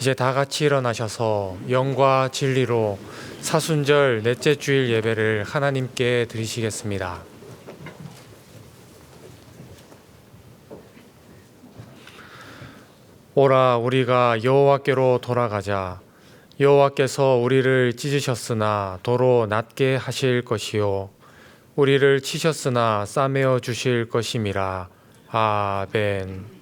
이제 다 같이 일어나셔서 영과 진리로 사순절 넷째 주일 예배를 하나님께 드리시겠습니다. 오라 우리가 여호와께로 돌아가자. 여호와께서 우리를 찢으셨으나 도로 낫게 하실 것이요 우리를 치셨으나 싸매어 주실 것임이라. 아멘.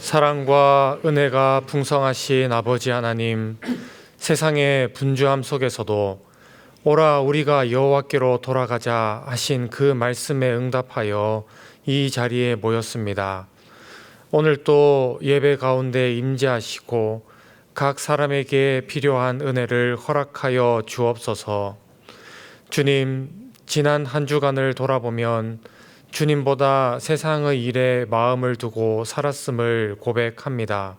사랑과 은혜가 풍성하신 아버지 하나님, 세상의 분주함 속에서도 오라 우리가 여호와께로 돌아가자 하신 그 말씀에 응답하여 이 자리에 모였습니다. 오늘 또 예배 가운데 임재하시고 각 사람에게 필요한 은혜를 허락하여 주옵소서. 주님, 지난 한 주간을 돌아보면 주님보다 세상의 일에 마음을 두고 살았음을 고백합니다.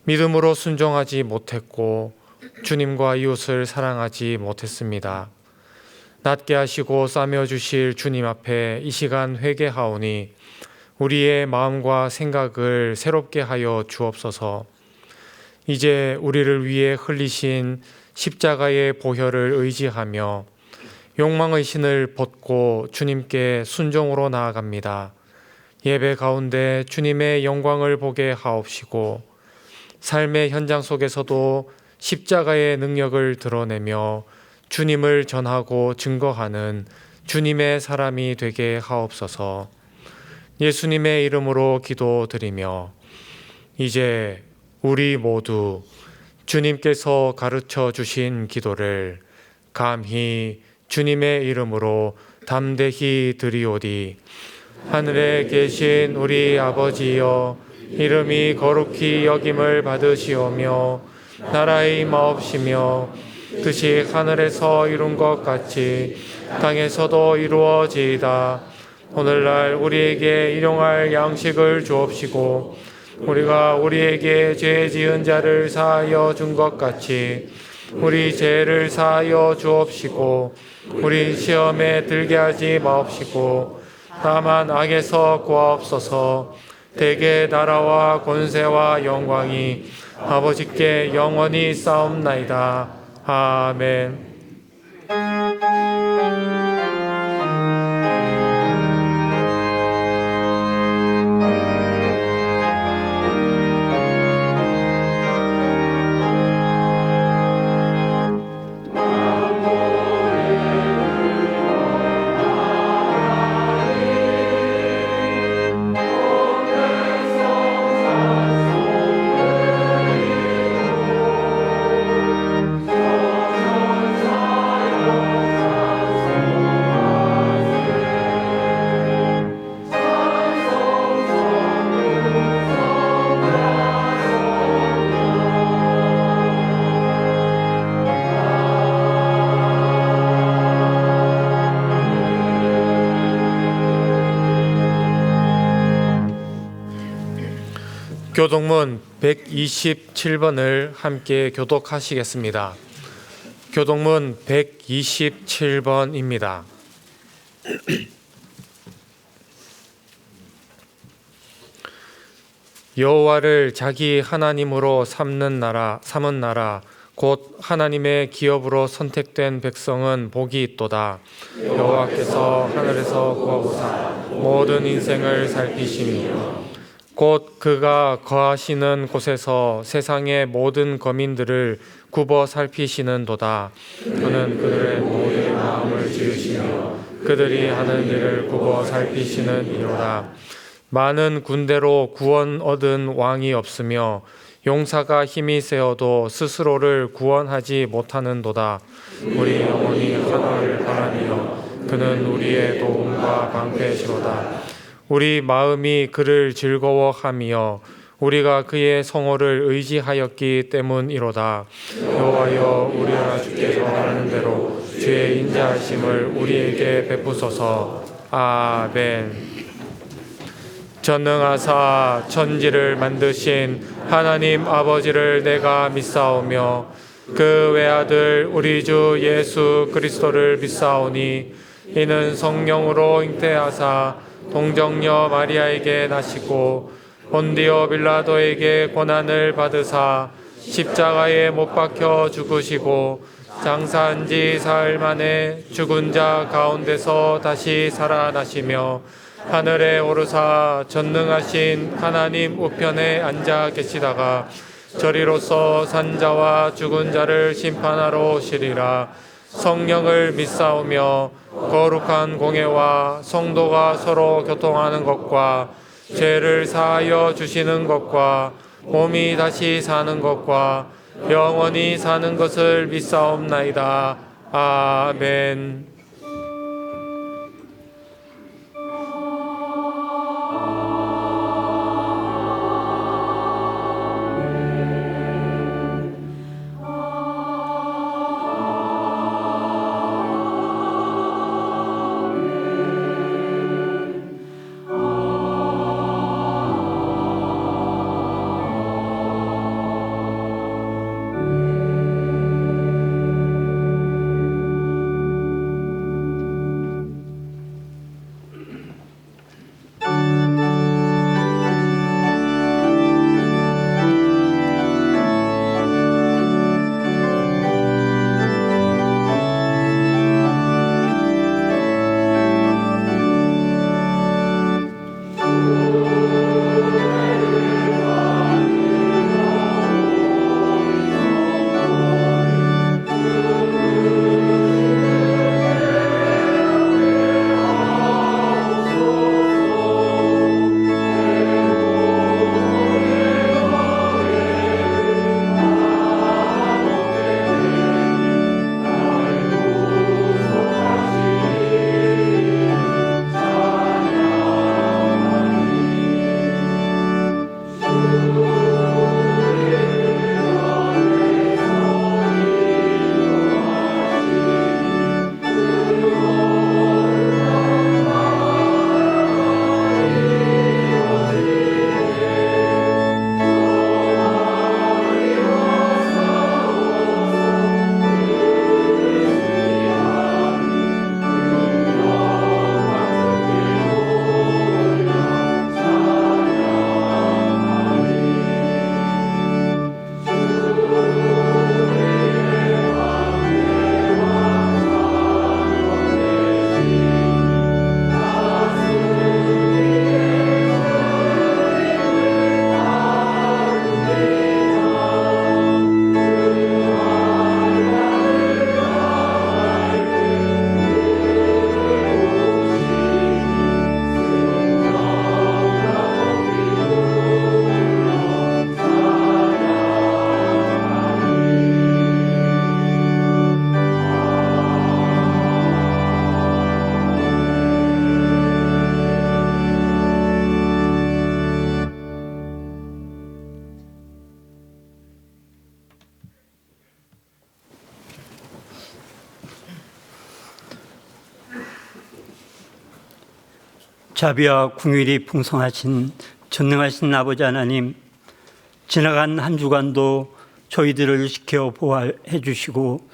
믿음으로 순종하지 못했고 주님과 이웃을 사랑하지 못했습니다. 낫게 하시고 싸매어 주실 주님 앞에 이 시간 회개하오니 우리의 마음과 생각을 새롭게 하여 주옵소서. 이제 우리를 위해 흘리신 십자가의 보혈을 의지하며 욕망의 신을 벗고 주님께 순종으로 나아갑니다. 예배 가운데 주님의 영광을 보게 하옵시고 삶의 현장 속에서도 십자가의 능력을 드러내며 주님을 전하고 증거하는 주님의 사람이 되게 하옵소서. 예수님의 이름으로 기도드리며 이제 우리 모두 주님께서 가르쳐 주신 기도를 감히 주님의 이름으로 담대히 드리오리. 하늘에 계신 우리 아버지여, 이름이 거룩히 여김을 받으시오며 나라의 임하옵시며 뜻이 하늘에서 이룬 것 같이 땅에서도 이루어지이다. 오늘날 우리에게 일용할 양식을 주옵시고 우리가 우리에게 죄 지은 자를 사하여 준 것 같이 우리 죄를 사하여 주옵시고 우리 시험에 들게 하지 마옵시고 다만 악에서 구하옵소서. 대개 나라와 권세와 영광이 아버지께 영원히 싸움나이다. 아멘. 교독문 127번을 함께 교독하시겠습니다. 교독문 127번입니다. 여호와를 자기 하나님으로 삼은 나라 곧 하나님의 기업으로 선택된 백성은 복이 있도다. 여호와께서 하늘에서 구하고사 모든 인생을 살피시며 곧 그가 거하시는 곳에서 세상의 모든 거민들을 굽어 살피시는도다. 그는 그들의 모든 마음을 지으시며 그들이 하는 일을 굽어 살피시는 이로다. 많은 군대로 구원 얻은 왕이 없으며 용사가 힘이 세어도 스스로를 구원하지 못하는도다. 우리 영혼이 하나님을 바라며 그는 우리의 도움과 방패시로다. 우리 마음이 그를 즐거워하며 우리가 그의 성호를 의지하였기 때문이로다. 여호와여, 우리가 주께서 하는 대로 주의 인자하심을 우리에게 베푸소서. 아멘. 전능하사 천지를 만드신 하나님 아버지를 내가 믿사오며 그 외아들 우리 주 예수 그리스도를 믿사오니 이는 성령으로 잉태하사 동정녀 마리아에게 나시고 본디오 빌라도에게 고난을 받으사 십자가에 못 박혀 죽으시고 장사한 지 사흘 만에 죽은 자 가운데서 다시 살아나시며 하늘에 오르사 전능하신 하나님 우편에 앉아 계시다가 저리로서 산자와 죽은 자를 심판하러 오시리라. 성령을 믿사오며 거룩한 공예와 성도가 서로 교통하는 것과 죄를 사하여 주시는 것과 몸이 다시 사는 것과 영원히 사는 것을 믿사옵나이다. 아멘. 자비와 긍휼이 풍성하신 전능하신 아버지 하나님, 지나간 한 주간도 저희들을 지켜 보호해 주시고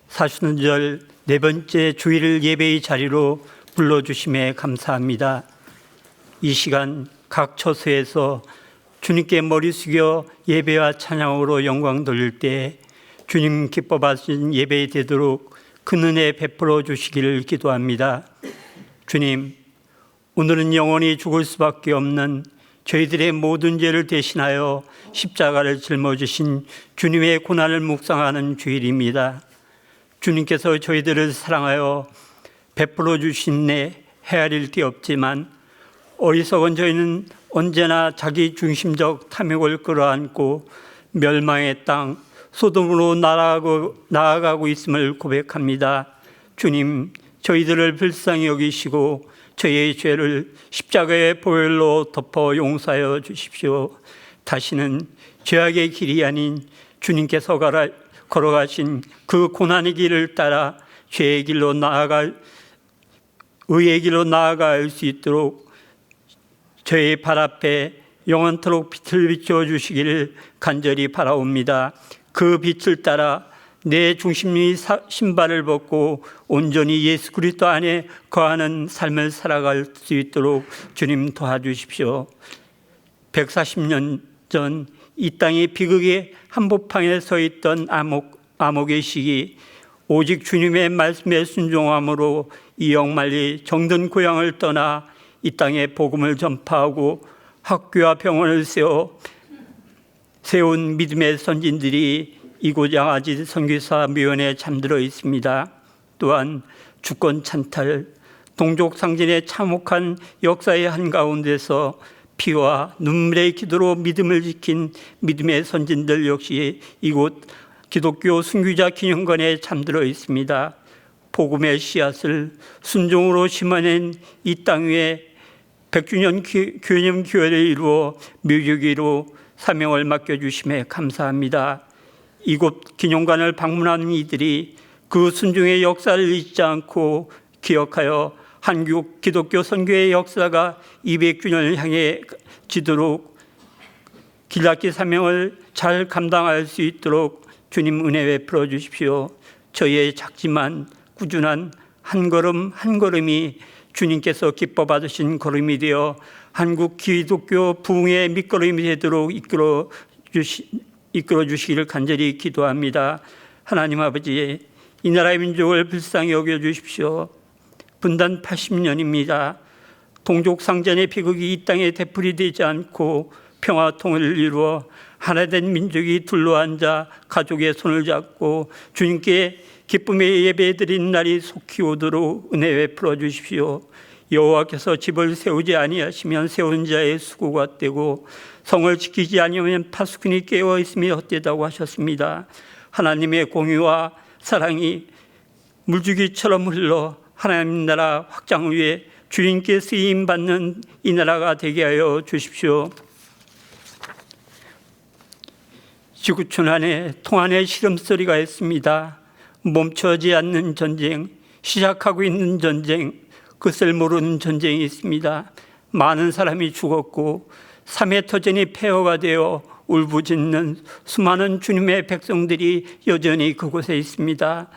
사순절 네 번째 주일 예배의 자리로 불러주심에 감사합니다. 이 시간 각 처소에서 주님께 머리 숙여 예배와 찬양으로 영광 돌릴 때 주님 기뻐 받으신 예배 되도록 그 은혜 베풀어 주시기를 기도합니다. 주님, 오늘은 영원히 죽을 수밖에 없는 저희들의 모든 죄를 대신하여 십자가를 짊어지신 주님의 고난을 묵상하는 주일입니다. 주님께서 저희들을 사랑하여 베풀어 주신 내 헤아릴 데 없지만 어리석은 저희는 언제나 자기 중심적 탐욕을 끌어안고 멸망의 땅 소돔으로 나아가고 있음을 고백합니다. 주님, 저희들을 불쌍히 여기시고 저희의 죄를 십자가의 보혈로 덮어 용서하여 주십시오. 다시는 죄악의 길이 아닌 주님께서 걸어가신 그 고난의 길을 따라 죄의 길로 의의 길로 나아갈 수 있도록 저희 발 앞에 영원토록 빛을 비춰 주시기를 간절히 바라옵니다. 그 빛을 따라 내 중심이 신발을 벗고 온전히 예수 그리스도 안에 거하는 삶을 살아갈 수 있도록 주님 도와주십시오. 140년 전 이 땅의 비극의 한복판에 서 있던 아목의 시기, 오직 주님의 말씀에 순종함으로 이 영말리 정든 고향을 떠나 이 땅에 복음을 전파하고 학교와 병원을 세운 믿음의 선진들이 이곳 양아지 선교사위원회에 잠들어 있습니다. 또한 주권 찬탈, 동족 상진의 참혹한 역사의 한가운데서 피와 눈물의 기도로 믿음을 지킨 믿음의 선진들 역시 이곳 기독교 순교자 기념관에 잠들어 있습니다. 복음의 씨앗을 순종으로 심어낸 이 땅 위에 100주년 기념 교회를 이루어 묘지기로 사명을 맡겨주심에 감사합니다. 이곳 기념관을 방문하는 이들이 그 순종의 역사를 잊지 않고 기억하여 한국 기독교 선교의 역사가 200주년을 향해 지도록 길닫기 사명을 잘 감당할 수 있도록 주님 은혜 베풀어 주십시오. 저희의 작지만 꾸준한 한 걸음 한 걸음이 주님께서 기뻐 받으신 걸음이 되어 한국 기독교 부흥의 밑거름이 되도록 이끌어 주시기를 간절히 기도합니다. 하나님 아버지, 이 나라의 민족을 불쌍히 여겨 주십시오. 분단 80년입니다. 동족 상전의 비극이 이 땅에 되풀이되지 않고 평화 통일을 이루어 하나된 민족이 둘러앉아 가족의 손을 잡고 주님께 기쁨의 예배드린 날이 속히 오도록 은혜 베풀어 주십시오. 여호와께서 집을 세우지 아니하시면 세운 자의 수고가 떼고 성을 지키지 아니하면 파수꾼이 깨어 있음이 헛되다고 하셨습니다. 하나님의 공의와 사랑이 물주기처럼 흘러 하나님 나라 확장을 위해 주님께 쓰임받는 이 나라가 되게 하여 주십시오. 지구촌 안에 통안의 시름소리가 있습니다. 멈춰지 않는 전쟁, 시작하고 있는 전쟁, 끝을 모르는 전쟁이 있습니다. 많은 사람이 죽었고 3회 터전이 폐허가 되어 울부짖는 수많은 주님의 백성들이 여전히 그곳에 있습니다.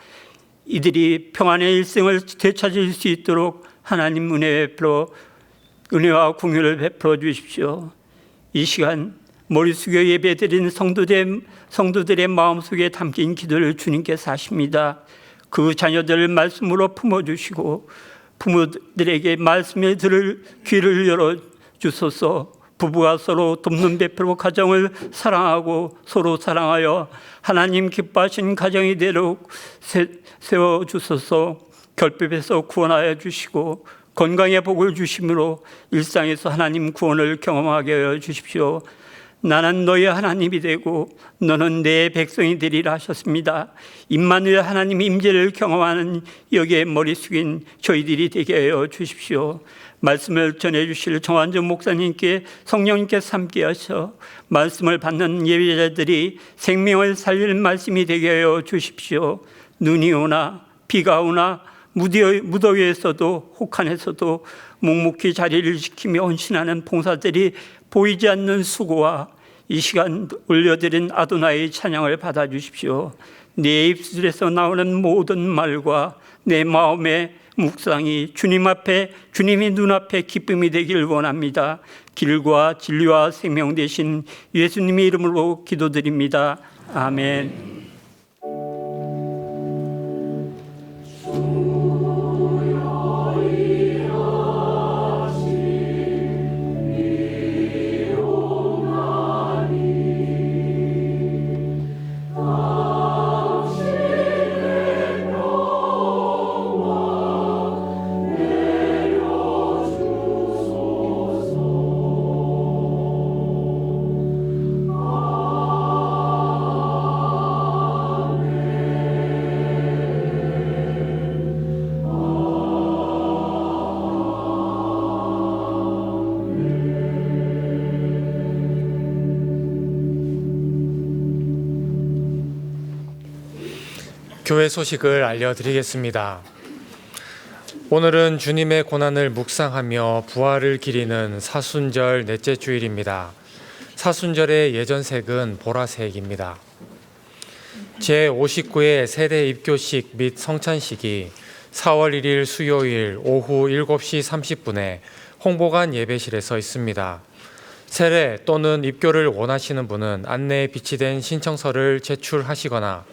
이들이 평안의 일생을 되찾을 수 있도록 하나님 은혜와 공유를 베풀어 주십시오. 이 시간 머리 숙여 예배드린 성도들의 마음속에 담긴 기도를 주님께서 하십니다. 그 자녀들을 말씀으로 품어주시고 부모들에게 말씀에 들을 귀를 열어주소서. 부부가 서로 돕는 베풀고 가정을 사랑하고 서로 사랑하여 하나님 기뻐하신 가정이 되도록 세워주소서. 결핍에서 구원하여 주시고 건강의 복을 주심으로 일상에서 하나님 구원을 경험하게 하여 주십시오. 나는 너의 하나님이 되고 너는 내 백성이 되리라 하셨습니다. 임마누엘 하나님 임재를 경험하는 여기에 머리 숙인 저희들이 되게 하여 주십시오. 말씀을 전해주실 정한전 목사님께 성령님께서 함께 하셔 말씀을 받는 예배자들이 생명을 살릴 말씀이 되게 하여 주십시오. 눈이 오나 비가 오나 무더위에서도 혹한에서도 묵묵히 자리를 지키며 헌신하는 봉사들이 보이지 않는 수고와 이 시간 올려드린 아도나의 찬양을 받아주십시오. 내 입술에서 나오는 모든 말과 내 마음의 묵상이 주님의 눈앞에 기쁨이 되길 원합니다. 길과 진리와 생명 되신 예수님의 이름으로 기도드립니다. 아멘. 교회 소식을 알려드리겠습니다. 오늘은 주님의 고난을 묵상하며 부활을 기리는 사순절 넷째 주일입니다. 사순절의 예전색은 보라색입니다. 제59회 세대 입교식 및 성찬식이 4월 1일 수요일 오후 7시 30분에 홍보관 예배실에서 있습니다. 세례 또는 입교를 원하시는 분은 안내에 비치된 신청서를 제출하시거나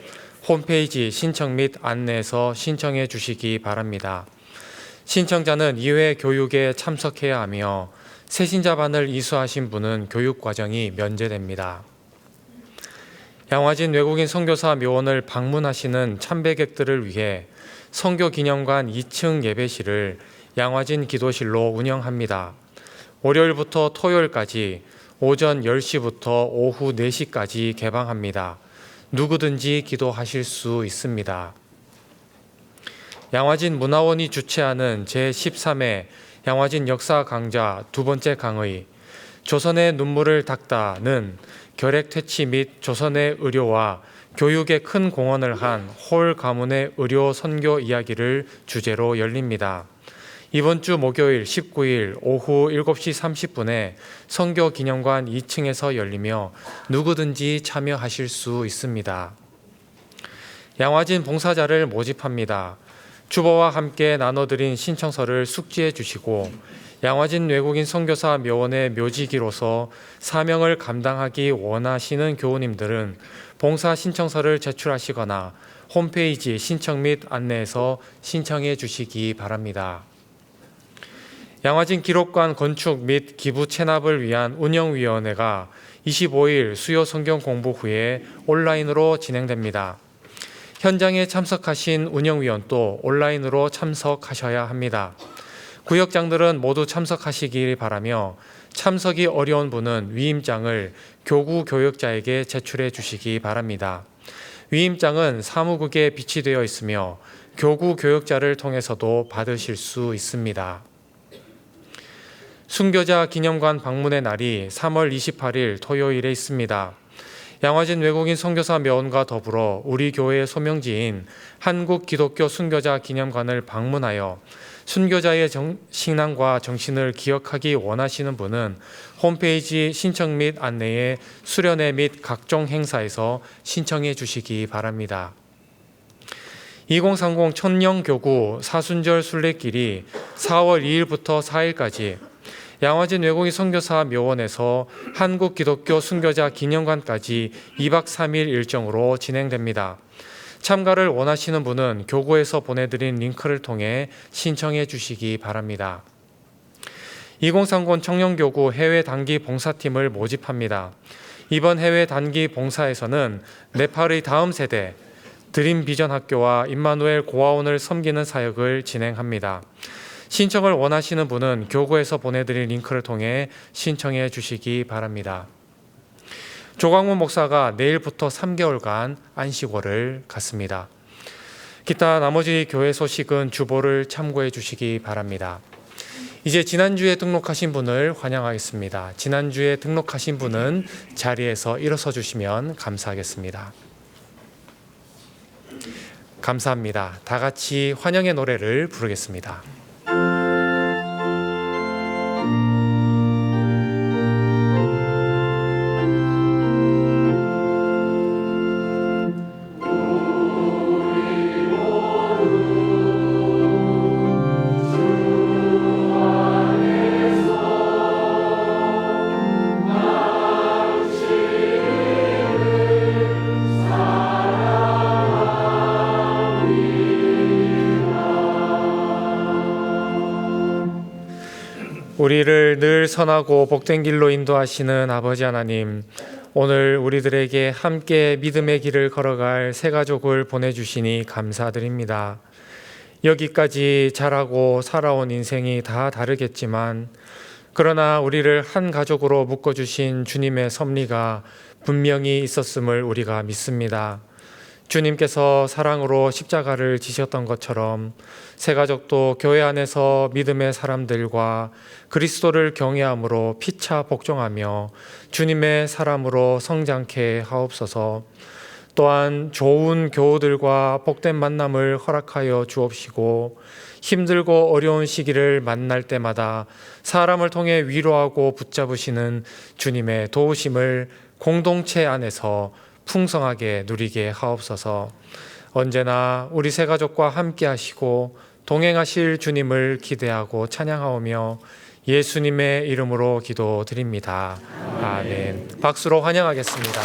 홈페이지 신청 및 안내에서 신청해 주시기 바랍니다. 신청자는 2회 교육에 참석해야 하며 새신자반을 이수하신 분은 교육 과정이 면제됩니다. 양화진 외국인 선교사 묘원을 방문하시는 참배객들을 위해 선교기념관 2층 예배실을 양화진 기도실로 운영합니다. 월요일부터 토요일까지 오전 10시부터 오후 4시까지 개방합니다. 누구든지 기도하실 수 있습니다. 양화진 문화원이 주최하는 제13회 양화진 역사 강좌 두 번째 강의 조선의 눈물을 닦다는 결핵 퇴치 및 조선의 의료와 교육에 큰 공헌을 한 홀 가문의 의료 선교 이야기를 주제로 열립니다. 이번 주 목요일 19일 오후 7시 30분에 선교기념관 2층에서 열리며 누구든지 참여하실 수 있습니다. 양화진 봉사자를 모집합니다. 주보와 함께 나눠드린 신청서를 숙지해 주시고 양화진 외국인 선교사 묘원의 묘지기로서 사명을 감당하기 원하시는 교우님들은 봉사 신청서를 제출하시거나 홈페이지 신청 및 안내에서 신청해 주시기 바랍니다. 양화진 기록관 건축 및 기부 체납을 위한 운영위원회가 25일 수요 성경 공부 후에 온라인으로 진행됩니다. 현장에 참석하신 운영위원도 온라인으로 참석하셔야 합니다. 구역장들은 모두 참석하시길 바라며 참석이 어려운 분은 위임장을 교구 교역자에게 제출해 주시기 바랍니다. 위임장은 사무국에 비치되어 있으며 교구 교역자를 통해서도 받으실 수 있습니다. 순교자 기념관 방문의 날이 3월 28일 토요일에 있습니다. 양화진 외국인 선교사 묘원과 더불어 우리 교회의 소명지인 한국 기독교 순교자 기념관을 방문하여 순교자의 신앙과 정신을 기억하기 원하시는 분은 홈페이지 신청 및 안내에 수련회 및 각종 행사에서 신청해 주시기 바랍니다. 2030 천령교구 사순절 순례길이 4월 2일부터 4일까지 양화진 외국인 선교사 묘원에서 한국 기독교 순교자 기념관까지 2박 3일 일정으로 진행됩니다. 참가를 원하시는 분은 교구에서 보내드린 링크를 통해 신청해 주시기 바랍니다. 2030 청년교구 해외 단기 봉사팀을 모집합니다. 이번 해외 단기 봉사에서는 네팔의 다음 세대 드림 비전 학교와 임마누엘 고아원을 섬기는 사역을 진행합니다. 신청을 원하시는 분은 교구에서 보내드린 링크를 통해 신청해 주시기 바랍니다. 조광문 목사가 내일부터 3개월간 안식월을 갖습니다. 기타 나머지 교회 소식은 주보를 참고해 주시기 바랍니다. 이제 지난주에 등록하신 분을 환영하겠습니다. 지난주에 등록하신 분은 자리에서 일어서 주시면 감사하겠습니다. 감사합니다. 다 같이 환영의 노래를 부르겠습니다. 우리를 늘 선하고 복된 길로 인도하시는 아버지 하나님, 오늘 우리들에게 함께 믿음의 길을 걸어갈 새 가족을 보내주시니 감사드립니다. 여기까지 자라고 살아온 인생이 다 다르겠지만 그러나 우리를 한 가족으로 묶어주신 주님의 섭리가 분명히 있었음을 우리가 믿습니다. 주님께서 사랑으로 십자가를 지셨던 것처럼 새 가족도 교회 안에서 믿음의 사람들과 그리스도를 경외함으로 피차 복종하며 주님의 사람으로 성장케 하옵소서. 또한 좋은 교우들과 복된 만남을 허락하여 주옵시고 힘들고 어려운 시기를 만날 때마다 사람을 통해 위로하고 붙잡으시는 주님의 도우심을 공동체 안에서 풍성하게 누리게 하옵소서. 언제나 우리 새 가족과 함께 하시고 동행하실 주님을 기대하고 찬양하오며 예수님의 이름으로 기도드립니다. 아멘. 박수로 환영하겠습니다.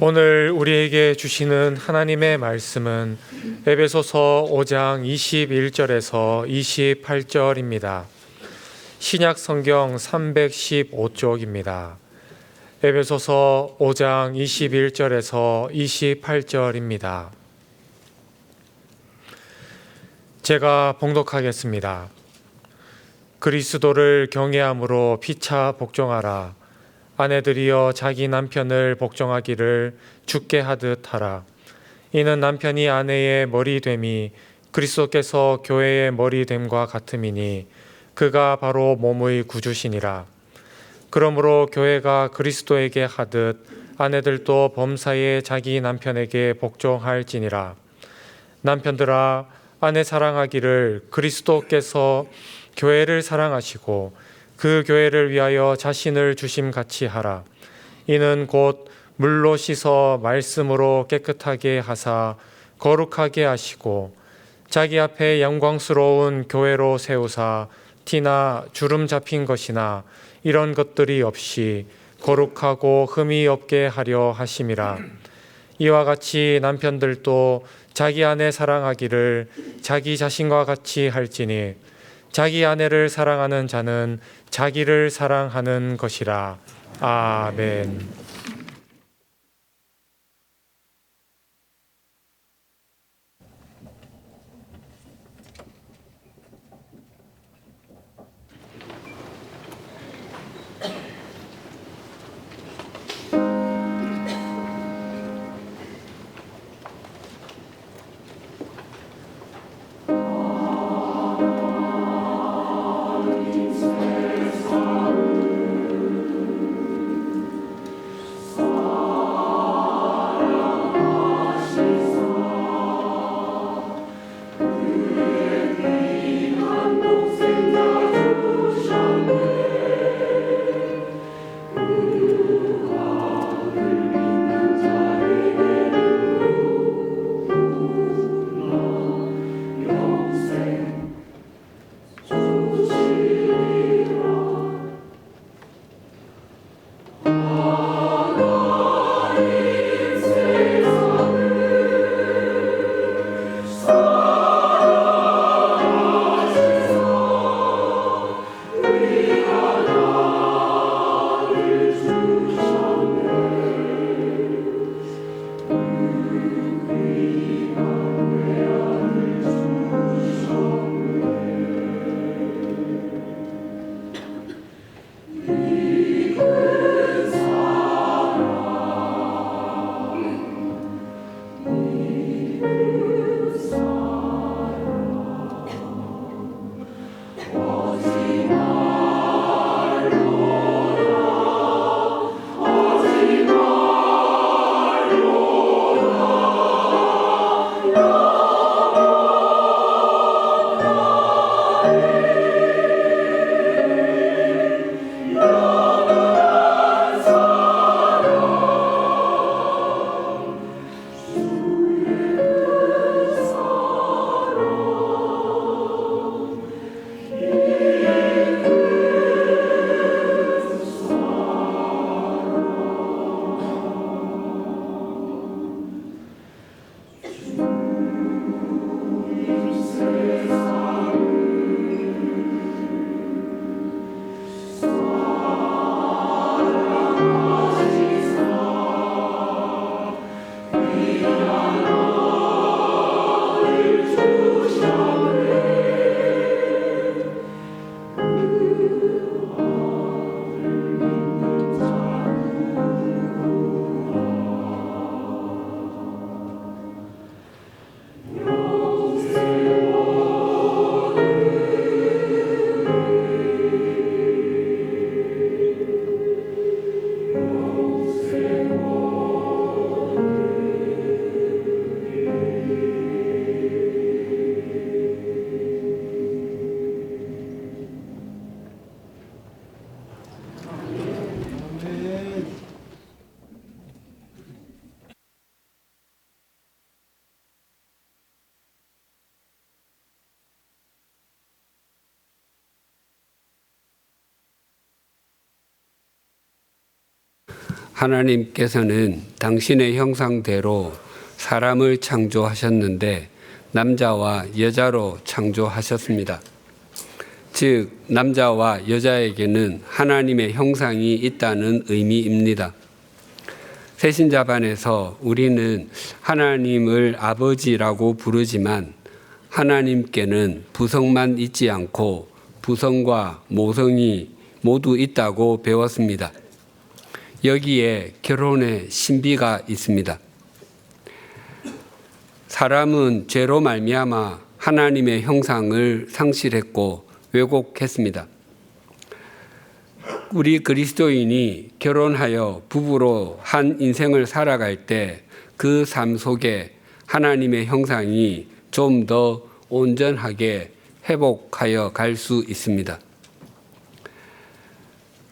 오늘 우리에게 주시는 하나님의 말씀은 에베소서 5장 21절에서 28절입니다. 신약 성경 315쪽입니다. 에베소서 5장 21절에서 28절입니다. 제가 봉독하겠습니다. 그리스도를 경외함으로 피차 복종하라. 아내들이여 자기 남편을 복종하기를 주께 하듯 하라. 이는 남편이 아내의 머리됨이 그리스도께서 교회의 머리됨과 같음이니 그가 바로 몸의 구주시니라. 그러므로 교회가 그리스도에게 하듯 아내들도 범사에 자기 남편에게 복종할지니라. 남편들아 아내 사랑하기를 그리스도께서 교회를 사랑하시고 그 교회를 위하여 자신을 주심같이 하라. 이는 곧 물로 씻어 말씀으로 깨끗하게 하사 거룩하게 하시고 자기 앞에 영광스러운 교회로 세우사 티나 주름 잡힌 것이나 이런 것들이 없이 거룩하고 흠이 없게 하려 하심이라. 이와 같이 남편들도 자기 아내 사랑하기를 자기 자신과 같이 할지니 자기 아내를 사랑하는 자는 자기를 사랑하는 것이라. 아멘. 하나님께서는 당신의 형상대로 사람을 창조하셨는데 남자와 여자로 창조하셨습니다. 즉, 남자와 여자에게는 하나님의 형상이 있다는 의미입니다. 새신자반에서 우리는 하나님을 아버지라고 부르지만 하나님께는 부성만 있지 않고 부성과 모성이 모두 있다고 배웠습니다. 여기에 결혼의 신비가 있습니다. 사람은 죄로 말미암아 하나님의 형상을 상실했고 왜곡했습니다. 우리 그리스도인이 결혼하여 부부로 한 인생을 살아갈 때 그 삶 속에 하나님의 형상이 좀 더 온전하게 회복하여 갈 수 있습니다.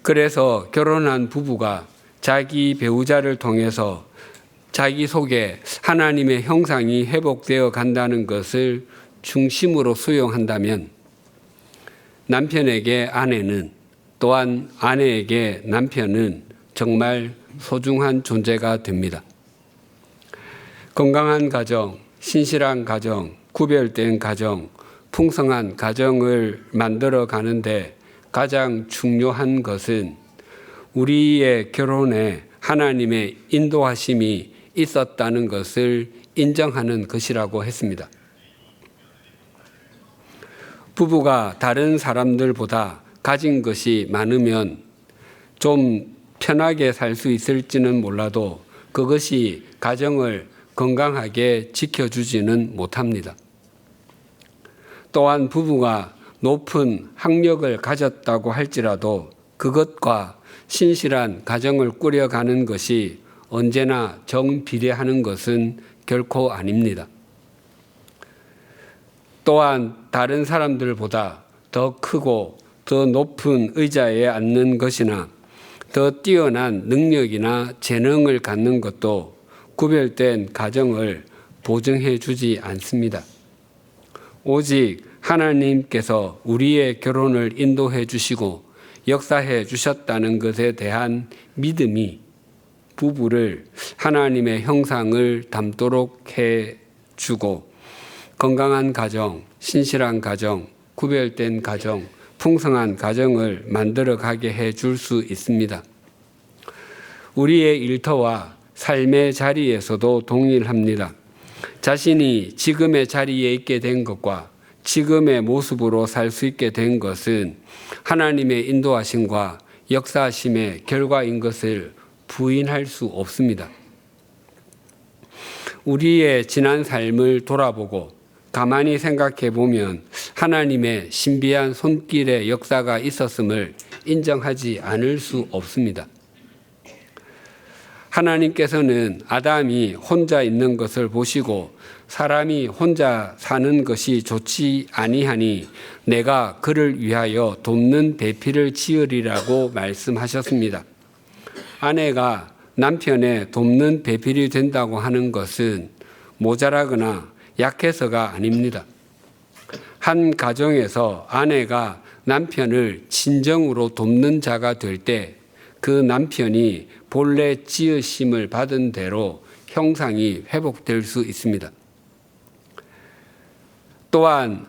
그래서 결혼한 부부가 자기 배우자를 통해서 자기 속에 하나님의 형상이 회복되어 간다는 것을 중심으로 수용한다면 남편에게 아내는 또한 아내에게 남편은 정말 소중한 존재가 됩니다. 건강한 가정, 신실한 가정, 구별된 가정, 풍성한 가정을 만들어 가는데 가장 중요한 것은 우리의 결혼에 하나님의 인도하심이 있었다는 것을 인정하는 것이라고 했습니다. 부부가 다른 사람들보다 가진 것이 많으면 좀 편하게 살 수 있을지는 몰라도 그것이 가정을 건강하게 지켜주지는 못합니다. 또한 부부가 높은 학력을 가졌다고 할지라도 그것과 신실한 가정을 꾸려가는 것이 언제나 정비례하는 것은 결코 아닙니다. 또한 다른 사람들보다 더 크고 더 높은 의자에 앉는 것이나 더 뛰어난 능력이나 재능을 갖는 것도 구별된 가정을 보증해 주지 않습니다. 오직 하나님께서 우리의 결혼을 인도해 주시고 역사해 주셨다는 것에 대한 믿음이 부부를 하나님의 형상을 닮도록 해 주고 건강한 가정, 신실한 가정, 구별된 가정, 풍성한 가정을 만들어 가게 해 줄 수 있습니다. 우리의 일터와 삶의 자리에서도 동일합니다. 자신이 지금의 자리에 있게 된 것과 지금의 모습으로 살 수 있게 된 것은 하나님의 인도하심과 역사하심의 결과인 것을 부인할 수 없습니다. 우리의 지난 삶을 돌아보고 가만히 생각해 보면 하나님의 신비한 손길의 역사가 있었음을 인정하지 않을 수 없습니다. 하나님께서는 아담이 혼자 있는 것을 보시고 사람이 혼자 사는 것이 좋지 아니하니 내가 그를 위하여 돕는 배필을 지으리라고 말씀하셨습니다. 아내가 남편의 돕는 배필이 된다고 하는 것은 모자라거나 약해서가 아닙니다. 한 가정에서 아내가 남편을 진정으로 돕는 자가 될 때 그 남편이 본래 지으심을 받은 대로 형상이 회복될 수 있습니다. 또한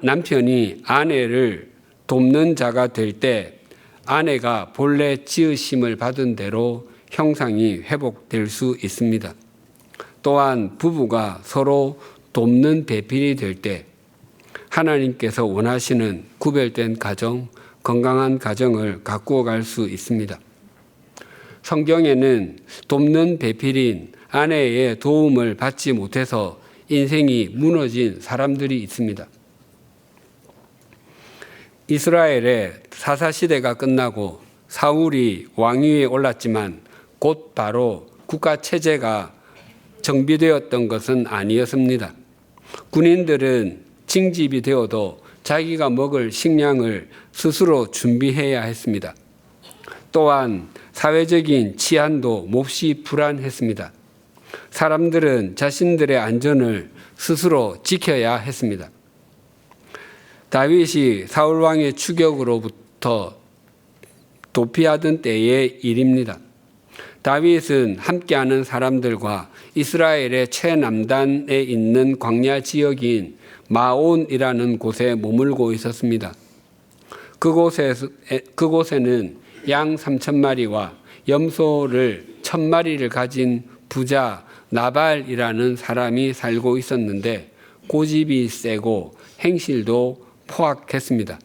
남편이 아내를 돕는 자가 될 때 아내가 본래 지으심을 받은 대로 형상이 회복될 수 있습니다. 또한 부부가 서로 돕는 배필이 될 때 하나님께서 원하시는 구별된 가정, 건강한 가정을 가꾸어 갈 수 있습니다. 성경에는 돕는 배필인 아내의 도움을 받지 못해서 인생이 무너진 사람들이 있습니다. 이스라엘의 사사시대가 끝나고 사울이 왕위에 올랐지만 곧 바로 국가체제가 정비되었던 것은 아니었습니다. 군인들은 징집이 되어도 자기가 먹을 식량을 스스로 준비해야 했습니다. 또한 사회적인 치안도 몹시 불안했습니다. 사람들은 자신들의 안전을 스스로 지켜야 했습니다. 다윗이 사울 왕의 추격으로부터 도피하던 때의 일입니다. 다윗은 함께하는 사람들과 이스라엘의 최남단에 있는 광야 지역인 마온이라는 곳에 머물고 있었습니다. 그곳에는 양 3,000마리와 염소를 1,000마리를 가진 부자 나발이라는 사람이 살고 있었는데 고집이 세고 행실도 포악했습니다.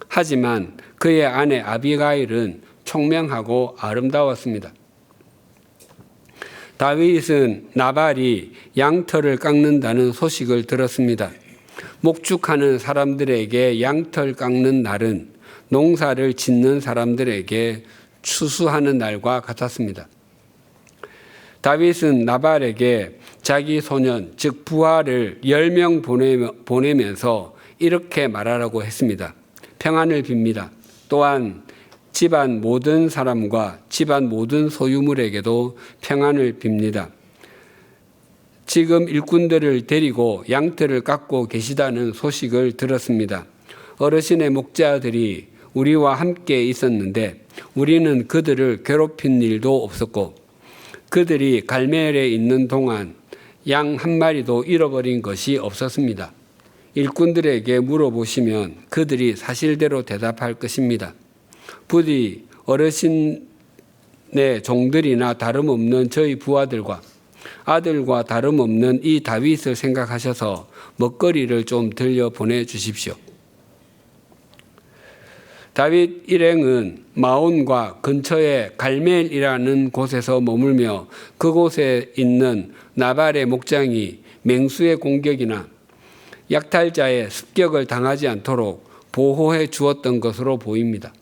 하지만 그의 아내 아비가일은 총명하고 아름다웠습니다. 다윗은 나발이 양털을 깎는다는 소식을 들었습니다. 목축하는 사람들에게 양털 깎는 날은 농사를 짓는 사람들에게 추수하는 날과 같았습니다. 다윗은 나발에게 자기 소년, 즉 부하를 10명 보내면서 이렇게 말하라고 했습니다. 평안을 빕니다. 또한 집안 모든 사람과 집안 모든 소유물에게도 평안을 빕니다. 지금 일꾼들을 데리고 양털을 깎고 계시다는 소식을 들었습니다. 어르신의 목자들이 우리와 함께 있었는데 우리는 그들을 괴롭힌 일도 없었고 그들이 갈멜에 있는 동안 양 한 마리도 잃어버린 것이 없었습니다. 일꾼들에게 물어보시면 그들이 사실대로 대답할 것입니다. 부디 어르신의 종들이나 다름없는 저희 부하들과 아들과 다름없는 이 다윗을 생각하셔서 먹거리를 좀 들려 보내주십시오. 다윗 일행은 마온과 근처의 갈멜이라는 곳에서 머물며 그곳에 있는 나발의 목장이 맹수의 공격이나 약탈자의 습격을 당하지 않도록 보호해 주었던 것으로 보입니다.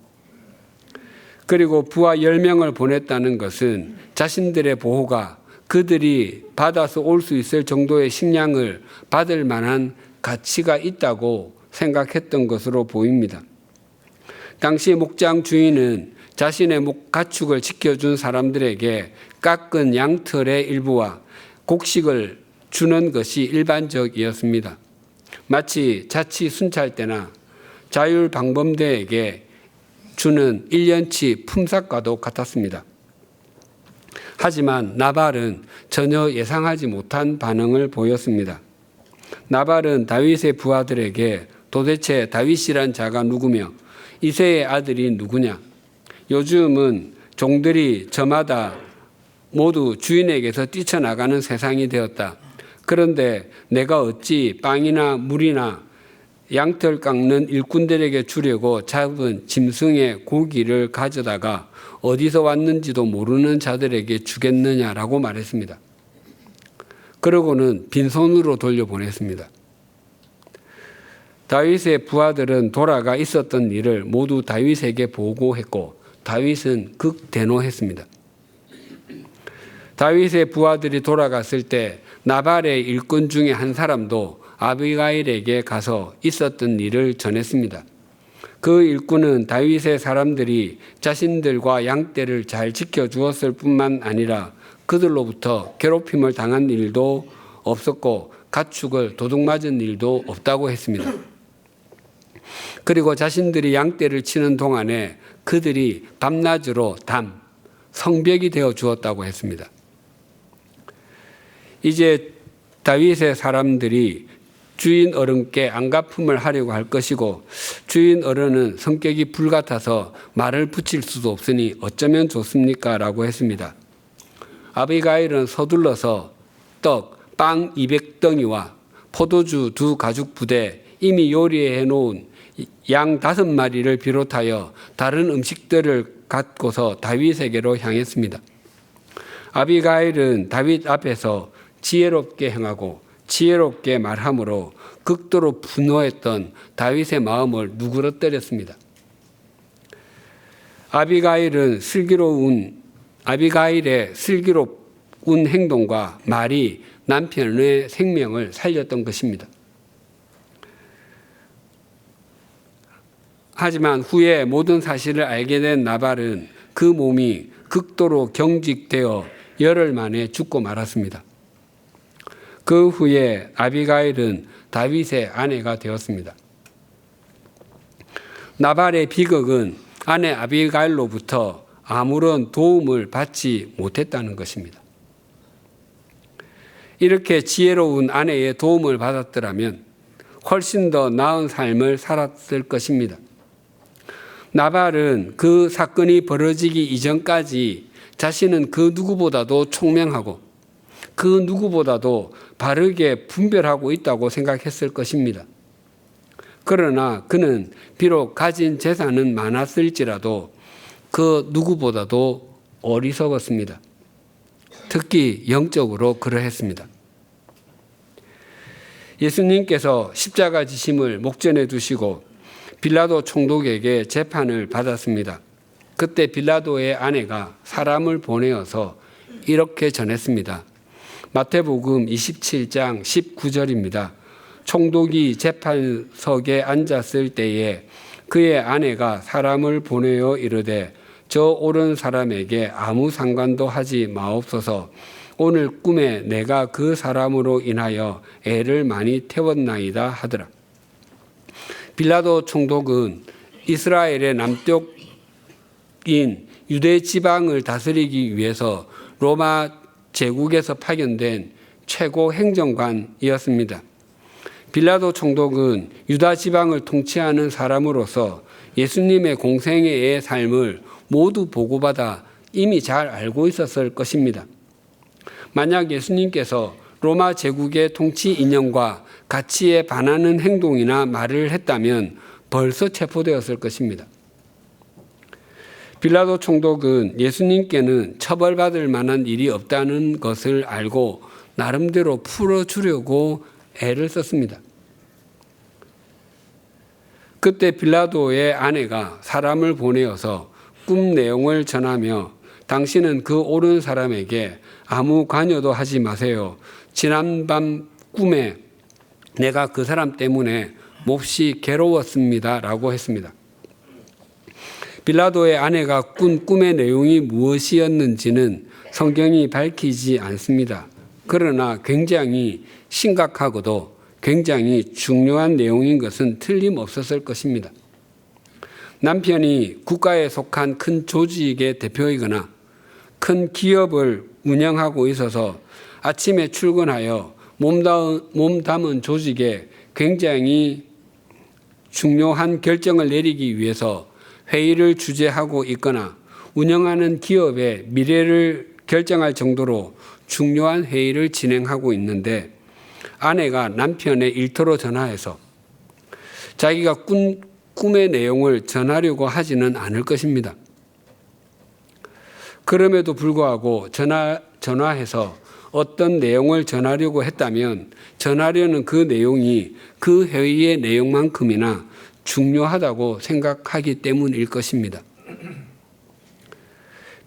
그리고 부하 10명을 보냈다는 것은 자신들의 보호가 그들이 받아서 올 수 있을 정도의 식량을 받을 만한 가치가 있다고 생각했던 것으로 보입니다. 당시 목장 주인은 자신의 가축을 지켜준 사람들에게 깎은 양털의 일부와 곡식을 주는 것이 일반적이었습니다. 마치 자치 순찰대나 자율방범대에게 주는 1년치 품삯과도 같았습니다. 하지만 나발은 전혀 예상하지 못한 반응을 보였습니다. 나발은 다윗의 부하들에게 도대체 다윗이란 자가 누구며 이새의 아들이 누구냐? 요즘은 종들이 저마다 모두 주인에게서 뛰쳐나가는 세상이 되었다. 그런데 내가 어찌 빵이나 물이나 양털 깎는 일꾼들에게 주려고 잡은 짐승의 고기를 가져다가 어디서 왔는지도 모르는 자들에게 주겠느냐라고 말했습니다. 그러고는 빈손으로 돌려보냈습니다. 다윗의 부하들은 돌아가 있었던 일을 모두 다윗에게 보고했고 다윗은 극대노했습니다. 다윗의 부하들이 돌아갔을 때 나발의 일꾼 중에 한 사람도 아비가일에게 가서 있었던 일을 전했습니다. 그 일꾼은 다윗의 사람들이 자신들과 양떼를 잘 지켜주었을 뿐만 아니라 그들로부터 괴롭힘을 당한 일도 없었고 가축을 도둑맞은 일도 없다고 했습니다. 그리고 자신들이 양떼를 치는 동안에 그들이 밤낮으로 성벽이 되어 주었다고 했습니다. 이제 다윗의 사람들이 주인 어른께 안갚음을 하려고 할 것이고 주인 어른은 성격이 불같아서 말을 붙일 수도 없으니 어쩌면 좋습니까? 라고 했습니다. 아비가일은 서둘러서 빵 200덩이와 포도주 2 가죽 부대, 이미 요리해 놓은 양 5마리를 비롯하여 다른 음식들을 갖고서 다윗에게로 향했습니다. 아비가일은 다윗 앞에서 지혜롭게 행하고 지혜롭게 말함으로 극도로 분노했던 다윗의 마음을 누그러뜨렸습니다. 아비가일의 슬기로운 행동과 말이 남편의 생명을 살렸던 것입니다. 하지만 후에 모든 사실을 알게 된 나발은 그 몸이 극도로 경직되어 열흘 만에 죽고 말았습니다. 그 후에 아비가일은 다윗의 아내가 되었습니다. 나발의 비극은 아내 아비가일로부터 아무런 도움을 받지 못했다는 것입니다. 이렇게 지혜로운 아내의 도움을 받았더라면 훨씬 더 나은 삶을 살았을 것입니다. 나발은 그 사건이 벌어지기 이전까지 자신은 그 누구보다도 총명하고 그 누구보다도 바르게 분별하고 있다고 생각했을 것입니다. 그러나 그는 비록 가진 재산은 많았을지라도 그 누구보다도 어리석었습니다. 특히 영적으로 그러했습니다. 예수님께서 십자가 지심을 목전에 두시고 빌라도 총독에게 재판을 받았습니다. 그때 빌라도의 아내가 사람을 보내어서 이렇게 전했습니다. 마태복음 27장 19절입니다. 총독이 재판석에 앉았을 때에 그의 아내가 사람을 보내어 이르되 저 옳은 사람에게 아무 상관도 하지 마옵소서. 오늘 꿈에 내가 그 사람으로 인하여 애를 많이 태웠나이다 하더라. 빌라도 총독은 이스라엘의 남쪽인 유대 지방을 다스리기 위해서 로마 제국에서 파견된 최고 행정관이었습니다. 빌라도 총독은 유다 지방을 통치하는 사람으로서 예수님의 공생애의 삶을 모두 보고받아 이미 잘 알고 있었을 것입니다. 만약 예수님께서 로마 제국의 통치 이념과 가치에 반하는 행동이나 말을 했다면 벌써 체포되었을 것입니다. 빌라도 총독은 예수님께는 처벌받을 만한 일이 없다는 것을 알고 나름대로 풀어주려고 애를 썼습니다. 그때 빌라도의 아내가 사람을 보내어서 꿈 내용을 전하며 당신은 그 옳은 사람에게 아무 관여도 하지 마세요. 지난밤 꿈에 내가 그 사람 때문에 몹시 괴로웠습니다. 라고 했습니다. 빌라도의 아내가 꾼 꿈의 내용이 무엇이었는지는 성경이 밝히지 않습니다. 그러나 굉장히 심각하고도 굉장히 중요한 내용인 것은 틀림없었을 것입니다. 남편이 국가에 속한 큰 조직의 대표이거나 큰 기업을 운영하고 있어서 아침에 출근하여 몸담은 조직에 굉장히 중요한 결정을 내리기 위해서 회의를 주재하고 있거나 운영하는 기업의 미래를 결정할 정도로 중요한 회의를 진행하고 있는데 아내가 남편의 일터로 전화해서 자기가 꿈의 내용을 전하려고 하지는 않을 것입니다. 그럼에도 불구하고 전화해서 어떤 내용을 전하려고 했다면 전하려는 그 내용이 그 회의의 내용만큼이나 중요하다고 생각하기 때문일 것입니다.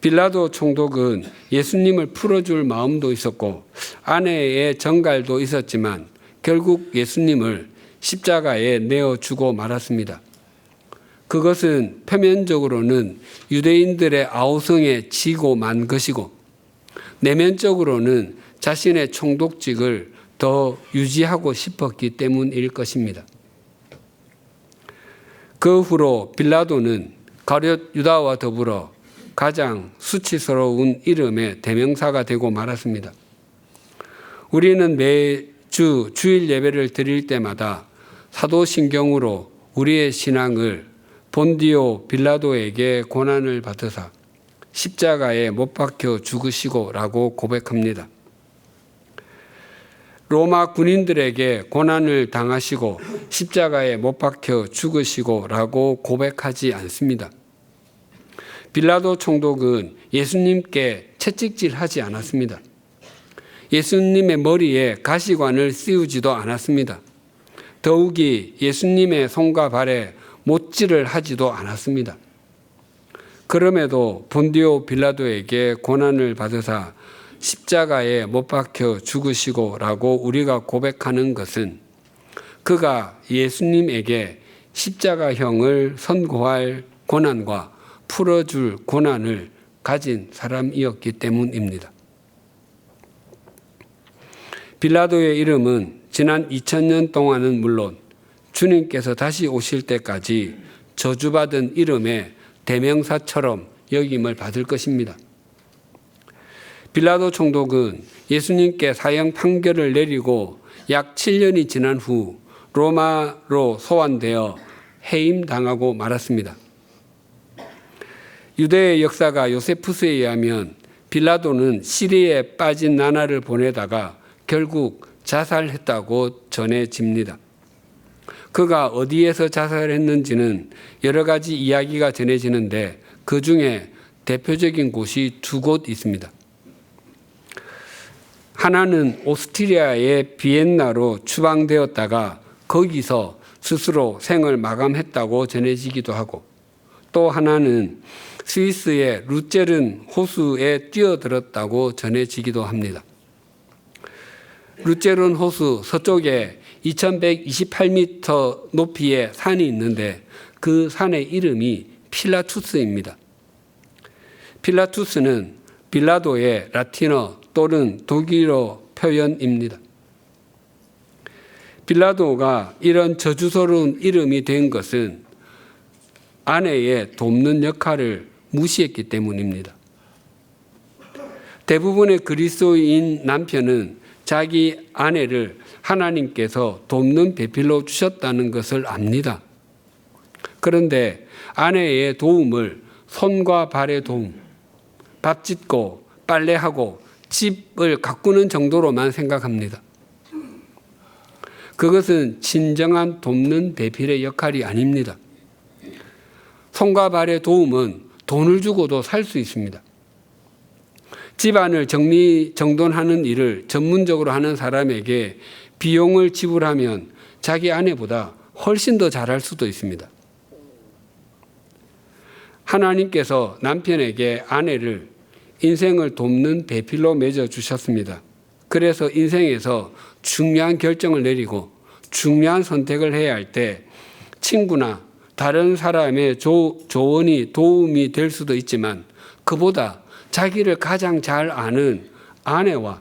빌라도 총독은 예수님을 풀어줄 마음도 있었고 아내의 정갈도 있었지만 결국 예수님을 십자가에 내어주고 말았습니다. 그것은 표면적으로는 유대인들의 아우성에 지고 만 것이고 내면적으로는 자신의 총독직을 더 유지하고 싶었기 때문일 것입니다. 그 후로 빌라도는 가룟 유다와 더불어 가장 수치스러운 이름의 대명사가 되고 말았습니다. 우리는 매주 주일 예배를 드릴 때마다 사도신경으로 우리의 신앙을 본디오 빌라도에게 고난을 받으사 십자가에 못 박혀 죽으시고 라고 고백합니다. 로마 군인들에게 고난을 당하시고 십자가에 못 박혀 죽으시고 라고 고백하지 않습니다. 빌라도 총독은 예수님께 채찍질하지 않았습니다. 예수님의 머리에 가시관을 씌우지도 않았습니다. 더욱이 예수님의 손과 발에 못질을 하지도 않았습니다. 그럼에도 본디오 빌라도에게 고난을 받으사 십자가에 못 박혀 죽으시고 라고 우리가 고백하는 것은 그가 예수님에게 십자가형을 선고할 고난과 풀어줄 고난을 가진 사람이었기 때문입니다. 빌라도의 이름은 지난 2000년 동안은 물론 주님께서 다시 오실 때까지 저주받은 이름의 대명사처럼 여김을 받을 것입니다. 빌라도 총독은 예수님께 사형 판결을 내리고 약 7년이 지난 후 로마로 소환되어 해임당하고 말았습니다. 유대의 역사가 요세푸스에 의하면 빌라도는 시리에 빠진 나날을 보내다가 결국 자살했다고 전해집니다. 그가 어디에서 자살했는지는 여러 가지 이야기가 전해지는데 그 중에 대표적인 곳이 두 곳 있습니다. 하나는 오스트리아의 비엔나로 추방되었다가 거기서 스스로 생을 마감했다고 전해지기도 하고, 또 하나는 스위스의 루체른 호수에 뛰어들었다고 전해지기도 합니다. 루체른 호수 서쪽에 2128m 높이의 산이 있는데 그 산의 이름이 필라투스입니다. 필라투스는 빌라도의 라틴어 또는 독일어 표현입니다. 빌라도가 이런 저주스러운 이름이 된 것은 아내의 돕는 역할을 무시했기 때문입니다. 대부분의 그리스도인 남편은 자기 아내를 하나님께서 돕는 배필로 주셨다는 것을 압니다. 그런데 아내의 도움을 손과 발의 도움, 밥 짓고 빨래하고 집을 가꾸는 정도로만 생각합니다. 그것은 진정한 돕는 배필의 역할이 아닙니다. 손과 발의 도움은 돈을 주고도 살 수 있습니다. 집안을 정리정돈하는 일을 전문적으로 하는 사람에게 비용을 지불하면 자기 아내보다 훨씬 더 잘할 수도 있습니다. 하나님께서 남편에게 아내를 인생을 돕는 배필로 맺어주셨습니다. 그래서 인생에서 중요한 결정을 내리고 중요한 선택을 해야 할 때 친구나 다른 사람의 조언이 도움이 될 수도 있지만 그보다 자기를 가장 잘 아는 아내와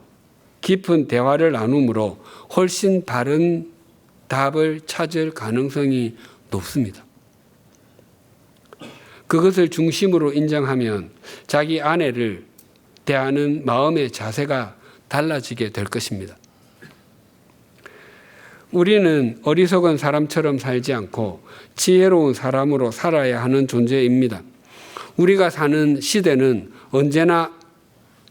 깊은 대화를 나눔으로 훨씬 바른 답을 찾을 가능성이 높습니다. 그것을 중심으로 인정하면 자기 아내를 대하는 마음의 자세가 달라지게 될 것입니다. 우리는 어리석은 사람처럼 살지 않고 지혜로운 사람으로 살아야 하는 존재입니다. 우리가 사는 시대는 언제나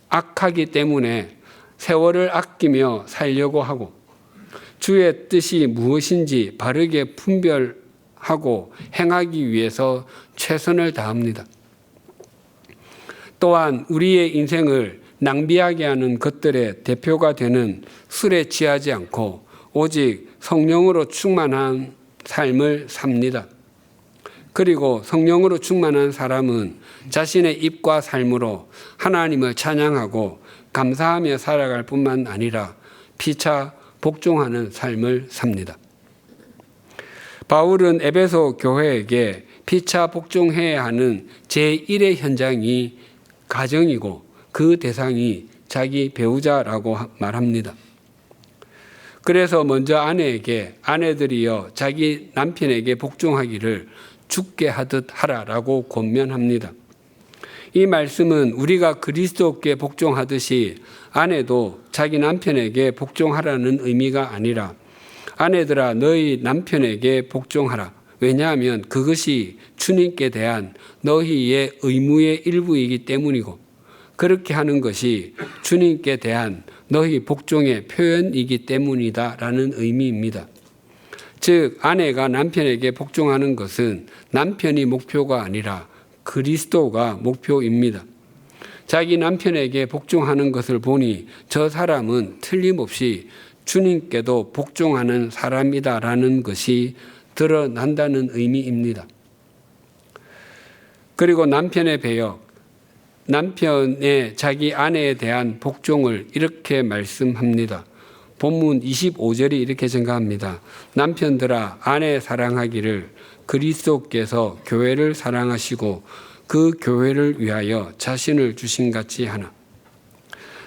악하기 때문에 세월을 아끼며 살려고 하고 주의 뜻이 무엇인지 바르게 분별하고 행하기 위해서 최선을 다합니다. 또한 우리의 인생을 낭비하게 하는 것들의 대표가 되는 술에 취하지 않고 오직 성령으로 충만한 삶을 삽니다. 그리고 성령으로 충만한 사람은 자신의 입과 삶으로 하나님을 찬양하고 감사하며 살아갈 뿐만 아니라 피차 복종하는 삶을 삽니다. 바울은 에베소 교회에게 피차 복종해야 하는 제1의 현장이 가정이고 그 대상이 자기 배우자라고 말합니다. 그래서 먼저 아내들이여 자기 남편에게 복종하기를 죽게 하듯 하라라고 권면합니다. 이 말씀은 우리가 그리스도께 복종하듯이 아내도 자기 남편에게 복종하라는 의미가 아니라 아내들아 너희 남편에게 복종하라. 왜냐하면 그것이 주님께 대한 너희의 의무의 일부이기 때문이고 그렇게 하는 것이 주님께 대한 너희 복종의 표현이기 때문이다라는 의미입니다. 즉 아내가 남편에게 복종하는 것은 남편이 목표가 아니라 그리스도가 목표입니다. 자기 남편에게 복종하는 것을 보니 저 사람은 틀림없이 주님께도 복종하는 사람이다라는 것이 드러난다는 의미입니다. 그리고 남편의 배역, 남편의 자기 아내에 대한 복종을 이렇게 말씀합니다. 본문 25절이 이렇게 증가합니다. 남편들아 아내 사랑하기를 그리스도께서 교회를 사랑하시고 그 교회를 위하여 자신을 주신 같이 하나.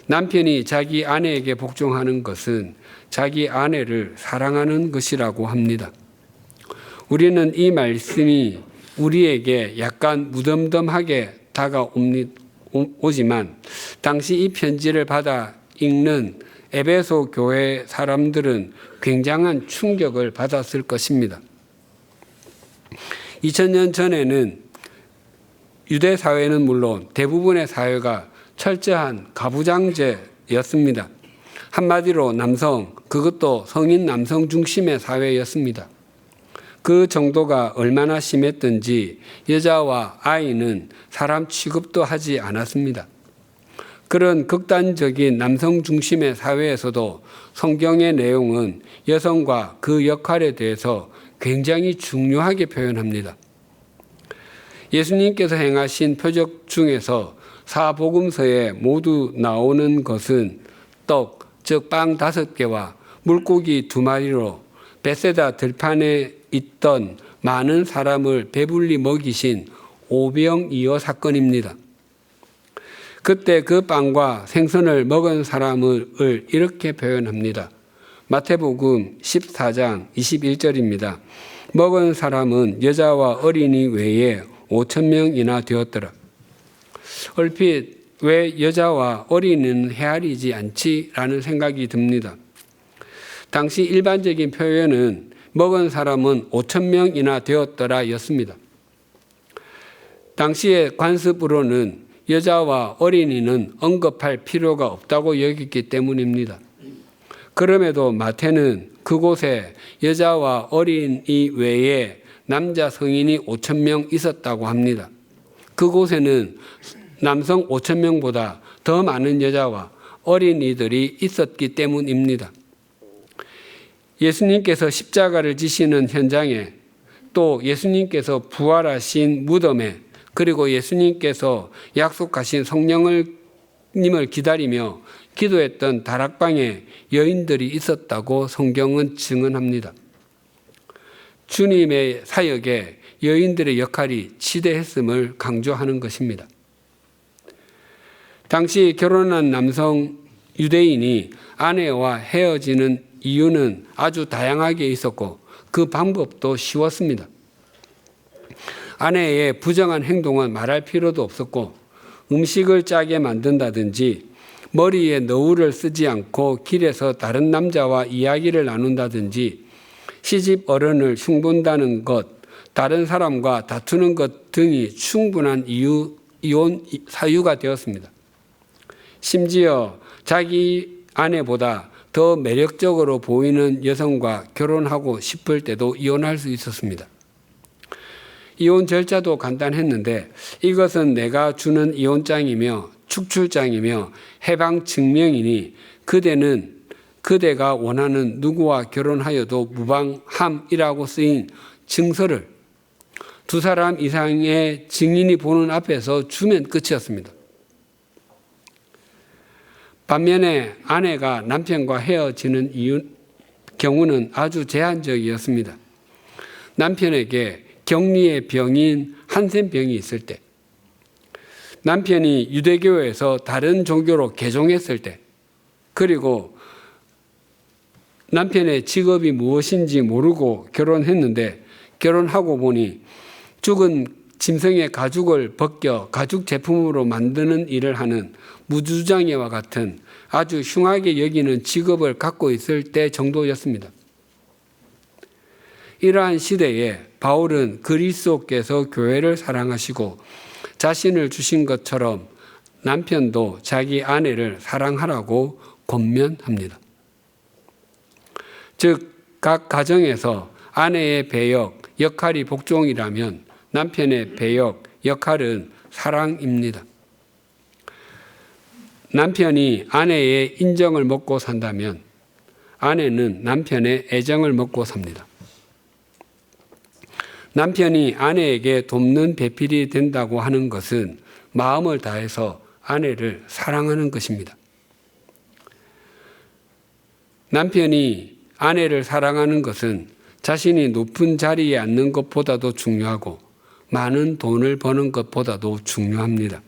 남편이 자기 아내에게 복종하는 것은 자기 아내를 사랑하는 것이라고 합니다. 우리는 이 말씀이 우리에게 약간 무덤덤하게 다가오지만 당시 이 편지를 받아 읽는 에베소 교회 사람들은 굉장한 충격을 받았을 것입니다. 2000년 전에는 유대 사회는 물론 대부분의 사회가 철저한 가부장제였습니다. 한마디로 남성, 그것도 성인 남성 중심의 사회였습니다. 그 정도가 얼마나 심했던지 여자와 아이는 사람 취급도 하지 않았습니다. 그런 극단적인 남성 중심의 사회에서도 성경의 내용은 여성과 그 역할에 대해서 굉장히 중요하게 표현합니다. 예수님께서 행하신 표적 중에서 사복음서에 모두 나오는 것은 떡, 즉 빵 5개와 물고기 2마리로 베세다 들판에 있던 많은 사람을 배불리 먹이신 오병이어 사건입니다. 그때 그 빵과 생선을 먹은 사람을 이렇게 표현합니다. 마태복음 14장 21절입니다. 먹은 사람은 여자와 어린이 외에 5,000명이나 되었더라. 얼핏 왜 여자와 어린이는 헤아리지 않지라는 생각이 듭니다. 당시 일반적인 표현은 먹은 사람은 5,000명이나 되었더라 였습니다. 당시의 관습으로는 여자와 어린이는 언급할 필요가 없다고 여겼기 때문입니다. 그럼에도 마태는 그곳에 여자와 어린이 외에 남자 성인이 5,000명 있었다고 합니다. 그곳에는 남성 5,000명보다 더 많은 여자와 어린이들이 있었기 때문입니다. 예수님께서 십자가를 지시는 현장에 또 예수님께서 부활하신 무덤에 그리고 예수님께서 약속하신 성령님을 기다리며 기도했던 다락방에 여인들이 있었다고 성경은 증언합니다. 주님의 사역에 여인들의 역할이 지대했음을 강조하는 것입니다. 당시 결혼한 남성 유대인이 아내와 헤어지는 이유는 아주 다양하게 있었고 그 방법도 쉬웠습니다. 아내의 부정한 행동은 말할 필요도 없었고 음식을 짜게 만든다든지 머리에 너울을 쓰지 않고 길에서 다른 남자와 이야기를 나눈다든지 시집 어른을 흉본다는 것, 다른 사람과 다투는 것 등이 충분한 이혼 사유가 되었습니다. 심지어 자기 아내보다 더 매력적으로 보이는 여성과 결혼하고 싶을 때도 이혼할 수 있었습니다. 이혼 절차도 간단했는데 이것은 내가 주는 이혼장이며 축출장이며 해방 증명이니 그대는 그대가 원하는 누구와 결혼하여도 무방함이라고 쓰인 증서를 2사람 이상의 증인이 보는 앞에서 주면 끝이었습니다. 반면에 아내가 남편과 헤어지는 경우는 아주 제한적이었습니다. 남편에게 격리의 병인 한센병이 있을 때, 남편이 유대교에서 다른 종교로 개종했을 때, 그리고 남편의 직업이 무엇인지 모르고 결혼했는데 결혼하고 보니 죽은 짐승의 가죽을 벗겨 가죽 제품으로 만드는 일을 하는 무주장애와 같은 아주 흉하게 여기는 직업을 갖고 있을 때 정도였습니다. 이러한 시대에 바울은 그리스도께서 교회를 사랑하시고 자신을 주신 것처럼 남편도 자기 아내를 사랑하라고 권면합니다. 즉, 각 가정에서 아내의 배역, 역할이 복종이라면 남편의 배역, 역할은 사랑입니다. 남편이 아내의 인정을 먹고 산다면 아내는 남편의 애정을 먹고 삽니다. 남편이 아내에게 돕는 배필이 된다고 하는 것은 마음을 다해서 아내를 사랑하는 것입니다. 남편이 아내를 사랑하는 것은 자신이 높은 자리에 앉는 것보다도 중요하고 많은 돈을 버는 것보다도 중요합니다.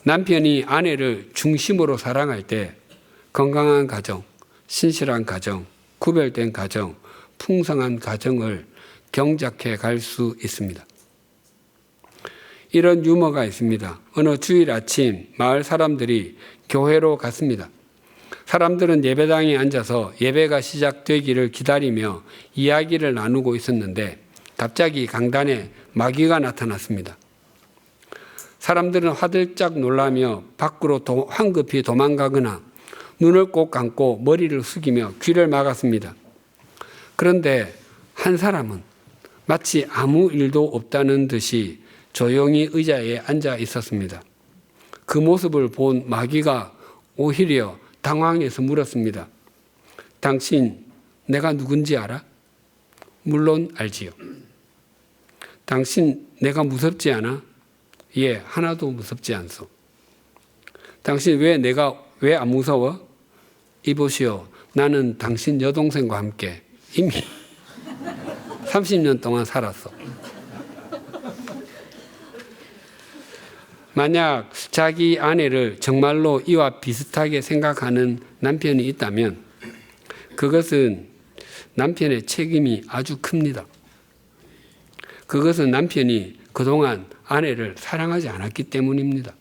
남편이 아내를 중심으로 사랑할 때 건강한 가정, 신실한 가정, 구별된 가정, 풍성한 가정을 경작해 갈 수 있습니다. 이런 유머가 있습니다. 어느 주일 아침 마을 사람들이 교회로 갔습니다. 사람들은 예배당에 앉아서 예배가 시작되기를 기다리며 이야기를 나누고 있었는데 갑자기 강단에 마귀가 나타났습니다. 사람들은 화들짝 놀라며 밖으로 황급히 도망가거나 눈을 꼭 감고 머리를 숙이며 귀를 막았습니다. 그런데 한 사람은 마치 아무 일도 없다는 듯이 조용히 의자에 앉아 있었습니다. 그 모습을 본 마귀가 오히려 당황해서 물었습니다. 당신 내가 누군지 알아? 물론 알지요. 당신 내가 무섭지 않아? 예, 하나도 무섭지 않소. 당신 왜 안 무서워? 이보시오. 나는 당신 여동생과 함께 이미 30년 동안 살았어. 만약 자기 아내를 정말로 이와 비슷하게 생각하는 남편이 있다면 그것은 남편의 책임이 아주 큽니다. 그것은 남편이 그동안 아내를 사랑하지 않았기 때문입니다.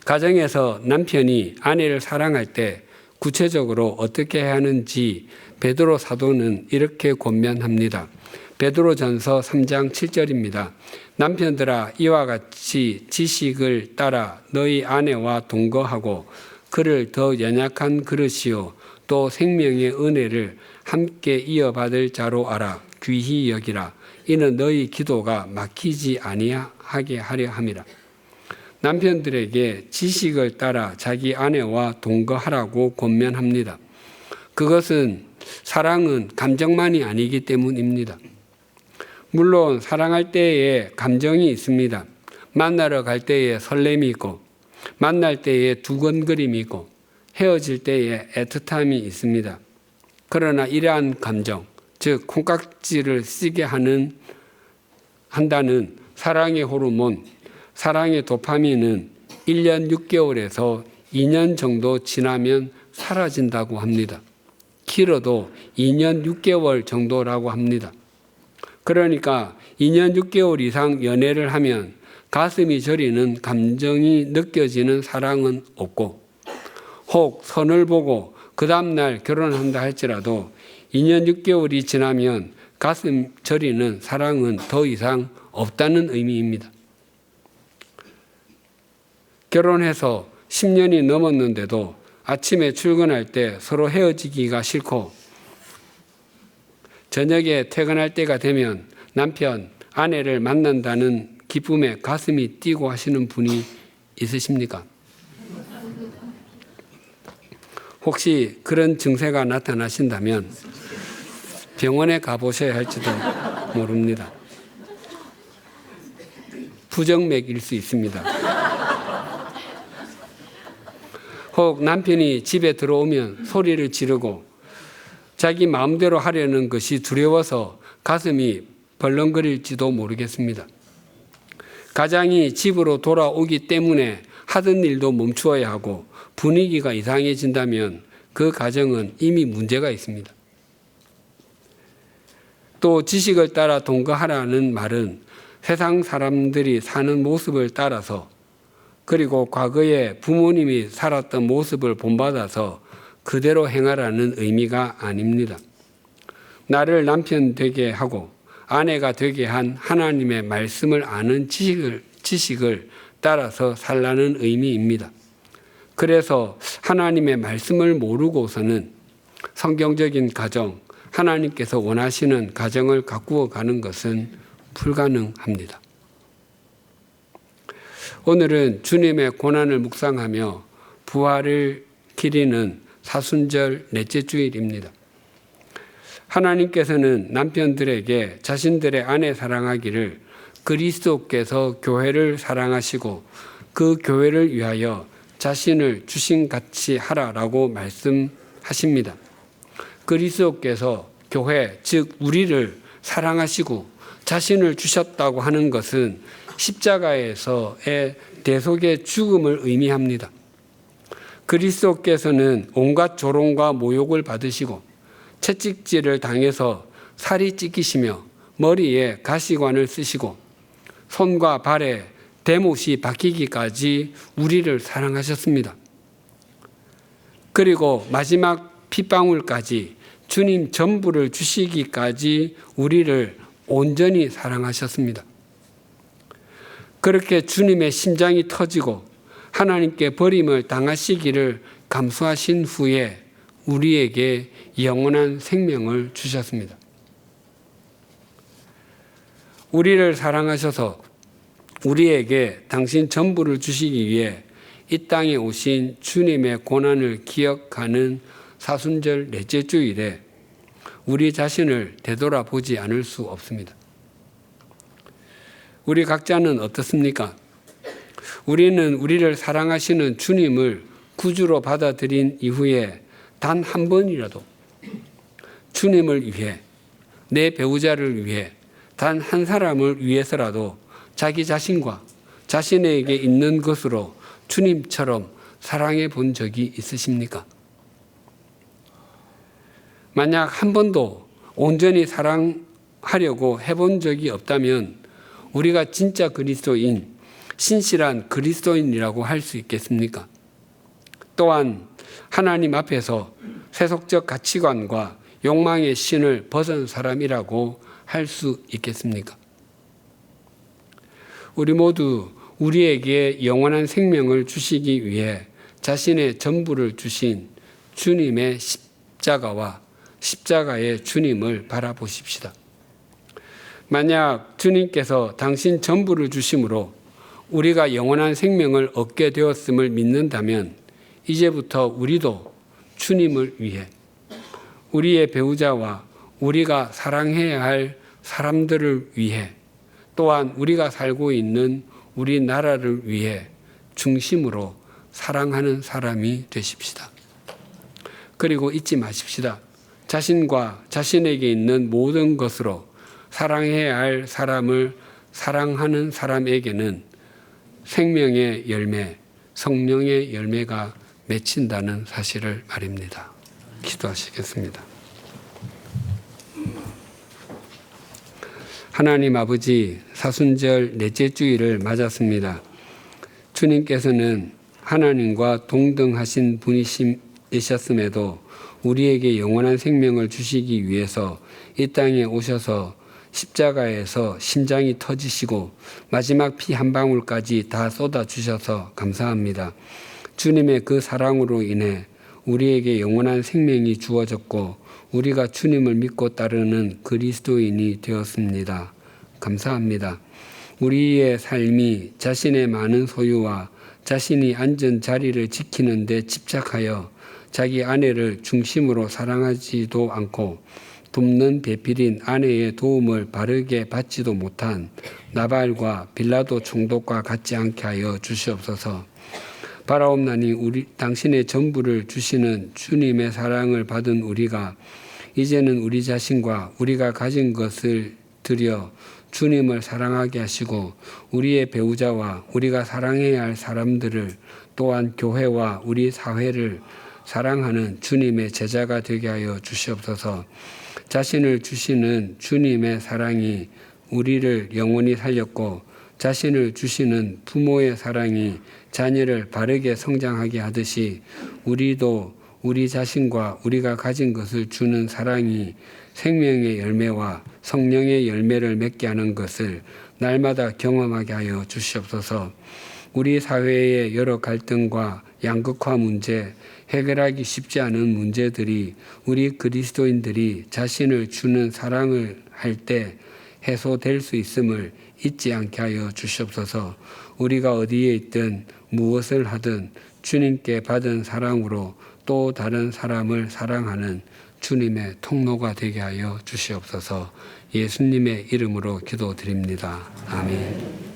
가정에서 남편이 아내를 사랑할 때 구체적으로 어떻게 해야 하는지 베드로 사도는 이렇게 권면합니다. 베드로전서 3장 7절입니다. 남편들아 이와 같이 지식을 따라 너희 아내와 동거하고 그를 더 연약한 그릇이요 또 생명의 은혜를 함께 이어받을 자로 알아 귀히 여기라. 이는 너희 기도가 막히지 아니하게 하려 함이라. 남편들에게 지식을 따라 자기 아내와 동거하라고 권면합니다. 그것은 사랑은 감정만이 아니기 때문입니다. 물론 사랑할 때에 감정이 있습니다. 만나러 갈 때에 설렘이 있고 만날 때에 두근거림이 있고 헤어질 때에 애틋함이 있습니다. 그러나 이러한 감정, 즉 콩깍지를 쓰게 한다는 사랑의 호르몬, 사랑의 도파민은 1년 6개월에서 2년 정도 지나면 사라진다고 합니다. 길어도 2년 6개월 정도라고 합니다. 그러니까 2년 6개월 이상 연애를 하면 가슴이 저리는 감정이 느껴지는 사랑은 없고 혹 선을 보고 그 다음날 결혼한다 할지라도 2년 6개월이 지나면 가슴 저리는 사랑은 더 이상 없다는 의미입니다. 결혼해서 10년이 넘었는데도 아침에 출근할 때 서로 헤어지기가 싫고 저녁에 퇴근할 때가 되면 남편, 아내를 만난다는 기쁨에 가슴이 뛰고 하시는 분이 있으십니까? 혹시 그런 증세가 나타나신다면 병원에 가보셔야 할지도 모릅니다. 부정맥일 수 있습니다. 혹 남편이 집에 들어오면 소리를 지르고 자기 마음대로 하려는 것이 두려워서 가슴이 벌렁거릴지도 모르겠습니다. 가장이 집으로 돌아오기 때문에 하던 일도 멈추어야 하고 분위기가 이상해진다면 그 가정은 이미 문제가 있습니다. 또 지식을 따라 동거하라는 말은 세상 사람들이 사는 모습을 따라서 그리고 과거에 부모님이 살았던 모습을 본받아서 그대로 행하라는 의미가 아닙니다. 나를 남편 되게 하고 아내가 되게 한 하나님의 말씀을 아는 지식을 따라서 살라는 의미입니다. 그래서 하나님의 말씀을 모르고서는 성경적인 가정, 하나님께서 원하시는 가정을 가꾸어 가는 것은 불가능합니다. 오늘은 주님의 고난을 묵상하며 부활을 기리는 사순절 넷째 주일입니다. 하나님께서는 남편들에게 자신들의 아내 사랑하기를 그리스도께서 교회를 사랑하시고 그 교회를 위하여 자신을 주신같이 하라라고 말씀하십니다. 그리스도께서 교회, 즉 우리를 사랑하시고 자신을 주셨다고 하는 것은 십자가에서의 대속의 죽음을 의미합니다. 그리스도께서는 온갖 조롱과 모욕을 받으시고 채찍질을 당해서 살이 찢기시며 머리에 가시관을 쓰시고 손과 발에 대못이 박히기까지 우리를 사랑하셨습니다. 그리고 마지막 핏방울까지 주님 전부를 주시기까지 우리를 온전히 사랑하셨습니다. 그렇게 주님의 심장이 터지고 하나님께 버림을 당하시기를 감수하신 후에 우리에게 영원한 생명을 주셨습니다. 우리를 사랑하셔서 우리에게 당신 전부를 주시기 위해 이 땅에 오신 주님의 고난을 기억하는 사순절 넷째 주일에 우리 자신을 되돌아보지 않을 수 없습니다. 우리 각자는 어떻습니까? 우리는 우리를 사랑하시는 주님을 구주로 받아들인 이후에 단 한 번이라도 주님을 위해, 내 배우자를 위해, 단 한 사람을 위해서라도 자기 자신과 자신에게 있는 것으로 주님처럼 사랑해 본 적이 있으십니까? 만약 한 번도 온전히 사랑하려고 해본 적이 없다면 우리가 진짜 그리스도인, 신실한 그리스도인이라고 할 수 있겠습니까? 또한 하나님 앞에서 세속적 가치관과 욕망의 신을 벗은 사람이라고 할 수 있겠습니까? 우리 모두 우리에게 영원한 생명을 주시기 위해 자신의 전부를 주신 주님의 십자가와 십자가의 주님을 바라보십시다. 만약 주님께서 당신 전부를 주심으로 우리가 영원한 생명을 얻게 되었음을 믿는다면 이제부터 우리도 주님을 위해, 우리의 배우자와 우리가 사랑해야 할 사람들을 위해, 또한 우리가 살고 있는 우리나라를 위해 중심으로 사랑하는 사람이 되십시다. 그리고 잊지 마십시다. 자신과 자신에게 있는 모든 것으로 사랑해야 할 사람을 사랑하는 사람에게는 생명의 열매, 성령의 열매가 맺힌다는 사실을 말입니다. 기도하시겠습니다. 하나님 아버지, 사순절 넷째 주일을 맞았습니다. 주님께서는 하나님과 동등하신 분이셨음에도 우리에게 영원한 생명을 주시기 위해서 이 땅에 오셔서 십자가에서 심장이 터지시고 마지막 피 한 방울까지 다 쏟아주셔서 감사합니다. 주님의 그 사랑으로 인해 우리에게 영원한 생명이 주어졌고 우리가 주님을 믿고 따르는 그리스도인이 되었습니다. 감사합니다. 우리의 삶이 자신의 많은 소유와 자신이 앉은 자리를 지키는 데 집착하여 자기 아내를 중심으로 사랑하지도 않고 돕는 배필인 아내의 도움을 바르게 받지도 못한 나발과 빌라도 총독과 같지 않게 하여 주시옵소서. 바라옵나니 당신의 전부를 주시는 주님의 사랑을 받은 우리가 이제는 우리 자신과 우리가 가진 것을 드려 주님을 사랑하게 하시고 우리의 배우자와 우리가 사랑해야 할 사람들을 또한 교회와 우리 사회를 사랑하는 주님의 제자가 되게 하여 주시옵소서. 자신을 주시는 주님의 사랑이 우리를 영원히 살렸고 자신을 주시는 부모의 사랑이 자녀를 바르게 성장하게 하듯이 우리도 우리 자신과 우리가 가진 것을 주는 사랑이 생명의 열매와 성령의 열매를 맺게 하는 것을 날마다 경험하게 하여 주시옵소서. 우리 사회의 여러 갈등과 양극화 문제, 해결하기 쉽지 않은 문제들이 우리 그리스도인들이 자신을 주는 사랑을 할 때 해소될 수 있음을 잊지 않게 하여 주시옵소서. 우리가 어디에 있든 무엇을 하든 주님께 받은 사랑으로 또 다른 사람을 사랑하는 주님의 통로가 되게 하여 주시옵소서. 예수님의 이름으로 기도드립니다. 아멘.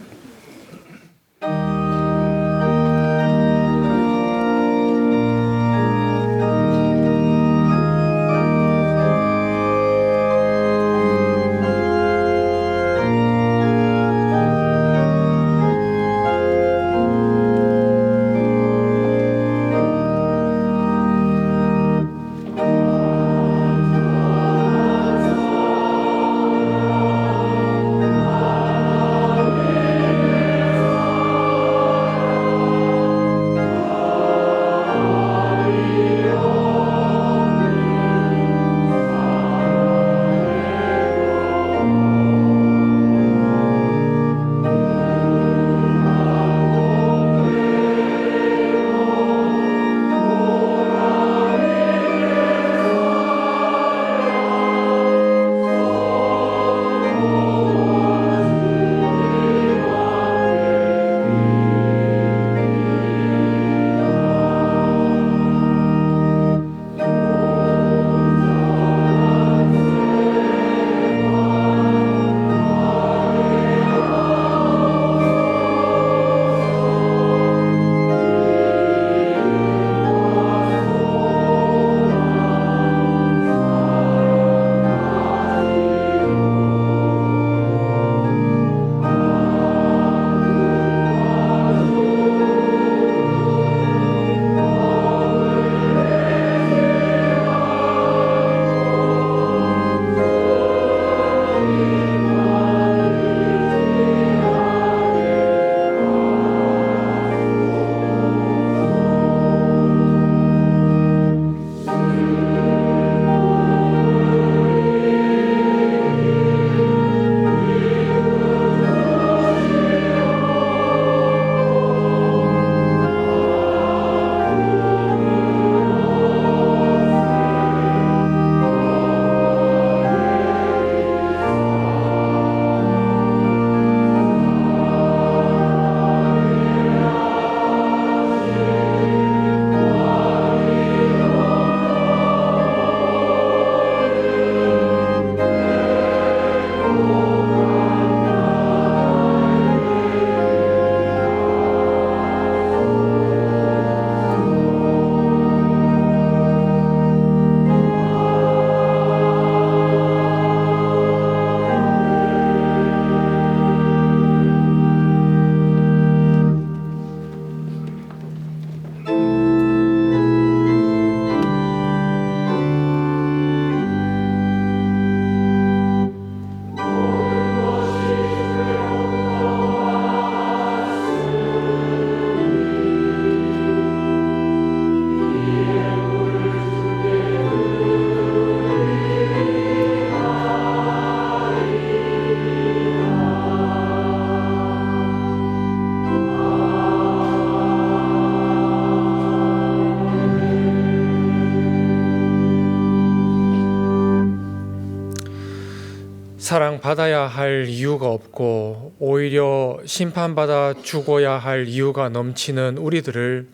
사랑받아야 할 이유가 없고 오히려 심판받아 죽어야 할 이유가 넘치는 우리들을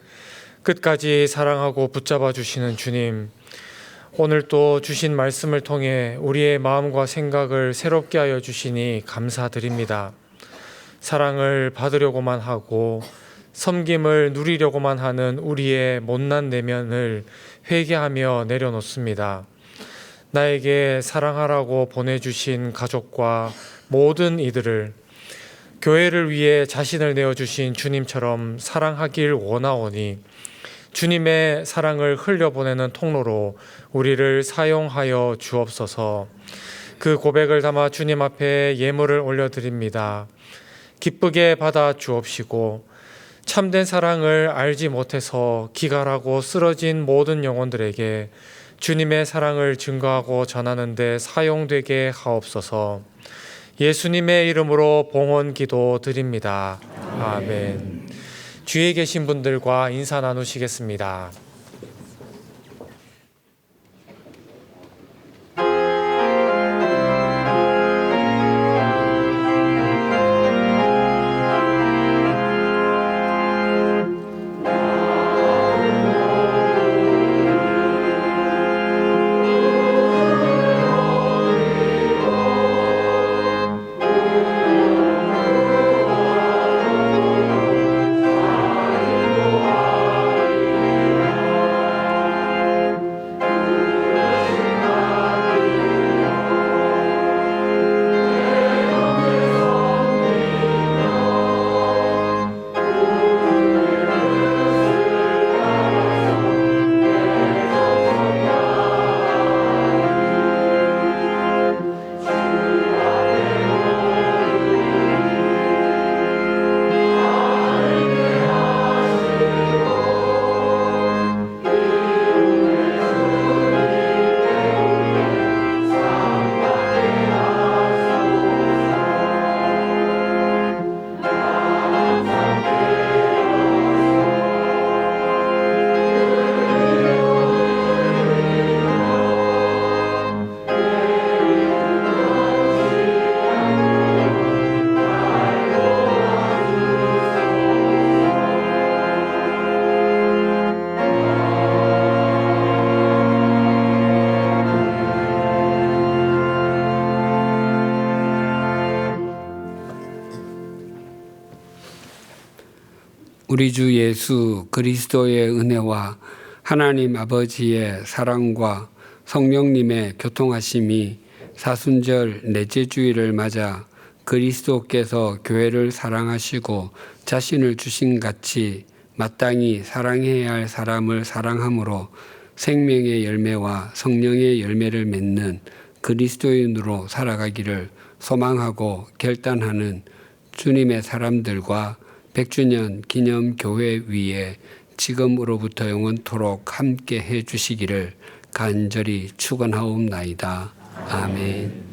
끝까지 사랑하고 붙잡아 주시는 주님, 오늘 또 주신 말씀을 통해 우리의 마음과 생각을 새롭게 하여 주시니 감사드립니다. 사랑을 받으려고만 하고 섬김을 누리려고만 하는 우리의 못난 내면을 회개하며 내려놓습니다. 나에게 사랑하라고 보내주신 가족과 모든 이들을 교회를 위해 자신을 내어주신 주님처럼 사랑하길 원하오니 주님의 사랑을 흘려보내는 통로로 우리를 사용하여 주옵소서. 그 고백을 담아 주님 앞에 예물을 올려드립니다. 기쁘게 받아 주옵시고 참된 사랑을 알지 못해서 기갈하고 쓰러진 모든 영혼들에게 주님의 사랑을 증거하고 전하는 데 사용되게 하옵소서. 예수님의 이름으로 봉헌 기도 드립니다. 아멘. 뒤에 계신 분들과 인사 나누시겠습니다. 우리 주 예수 그리스도의 은혜와 하나님 아버지의 사랑과 성령님의 교통하심이 사순절 넷째 주일을 맞아 그리스도께서 교회를 사랑하시고 자신을 주신 같이 마땅히 사랑해야 할 사람을 사랑함으로 생명의 열매와 성령의 열매를 맺는 그리스도인으로 살아가기를 소망하고 결단하는 주님의 사람들과 100주년 기념 교회 위에 지금으로부터 영원토록 함께 해 주시기를 간절히 축원하옵나이다. 아멘.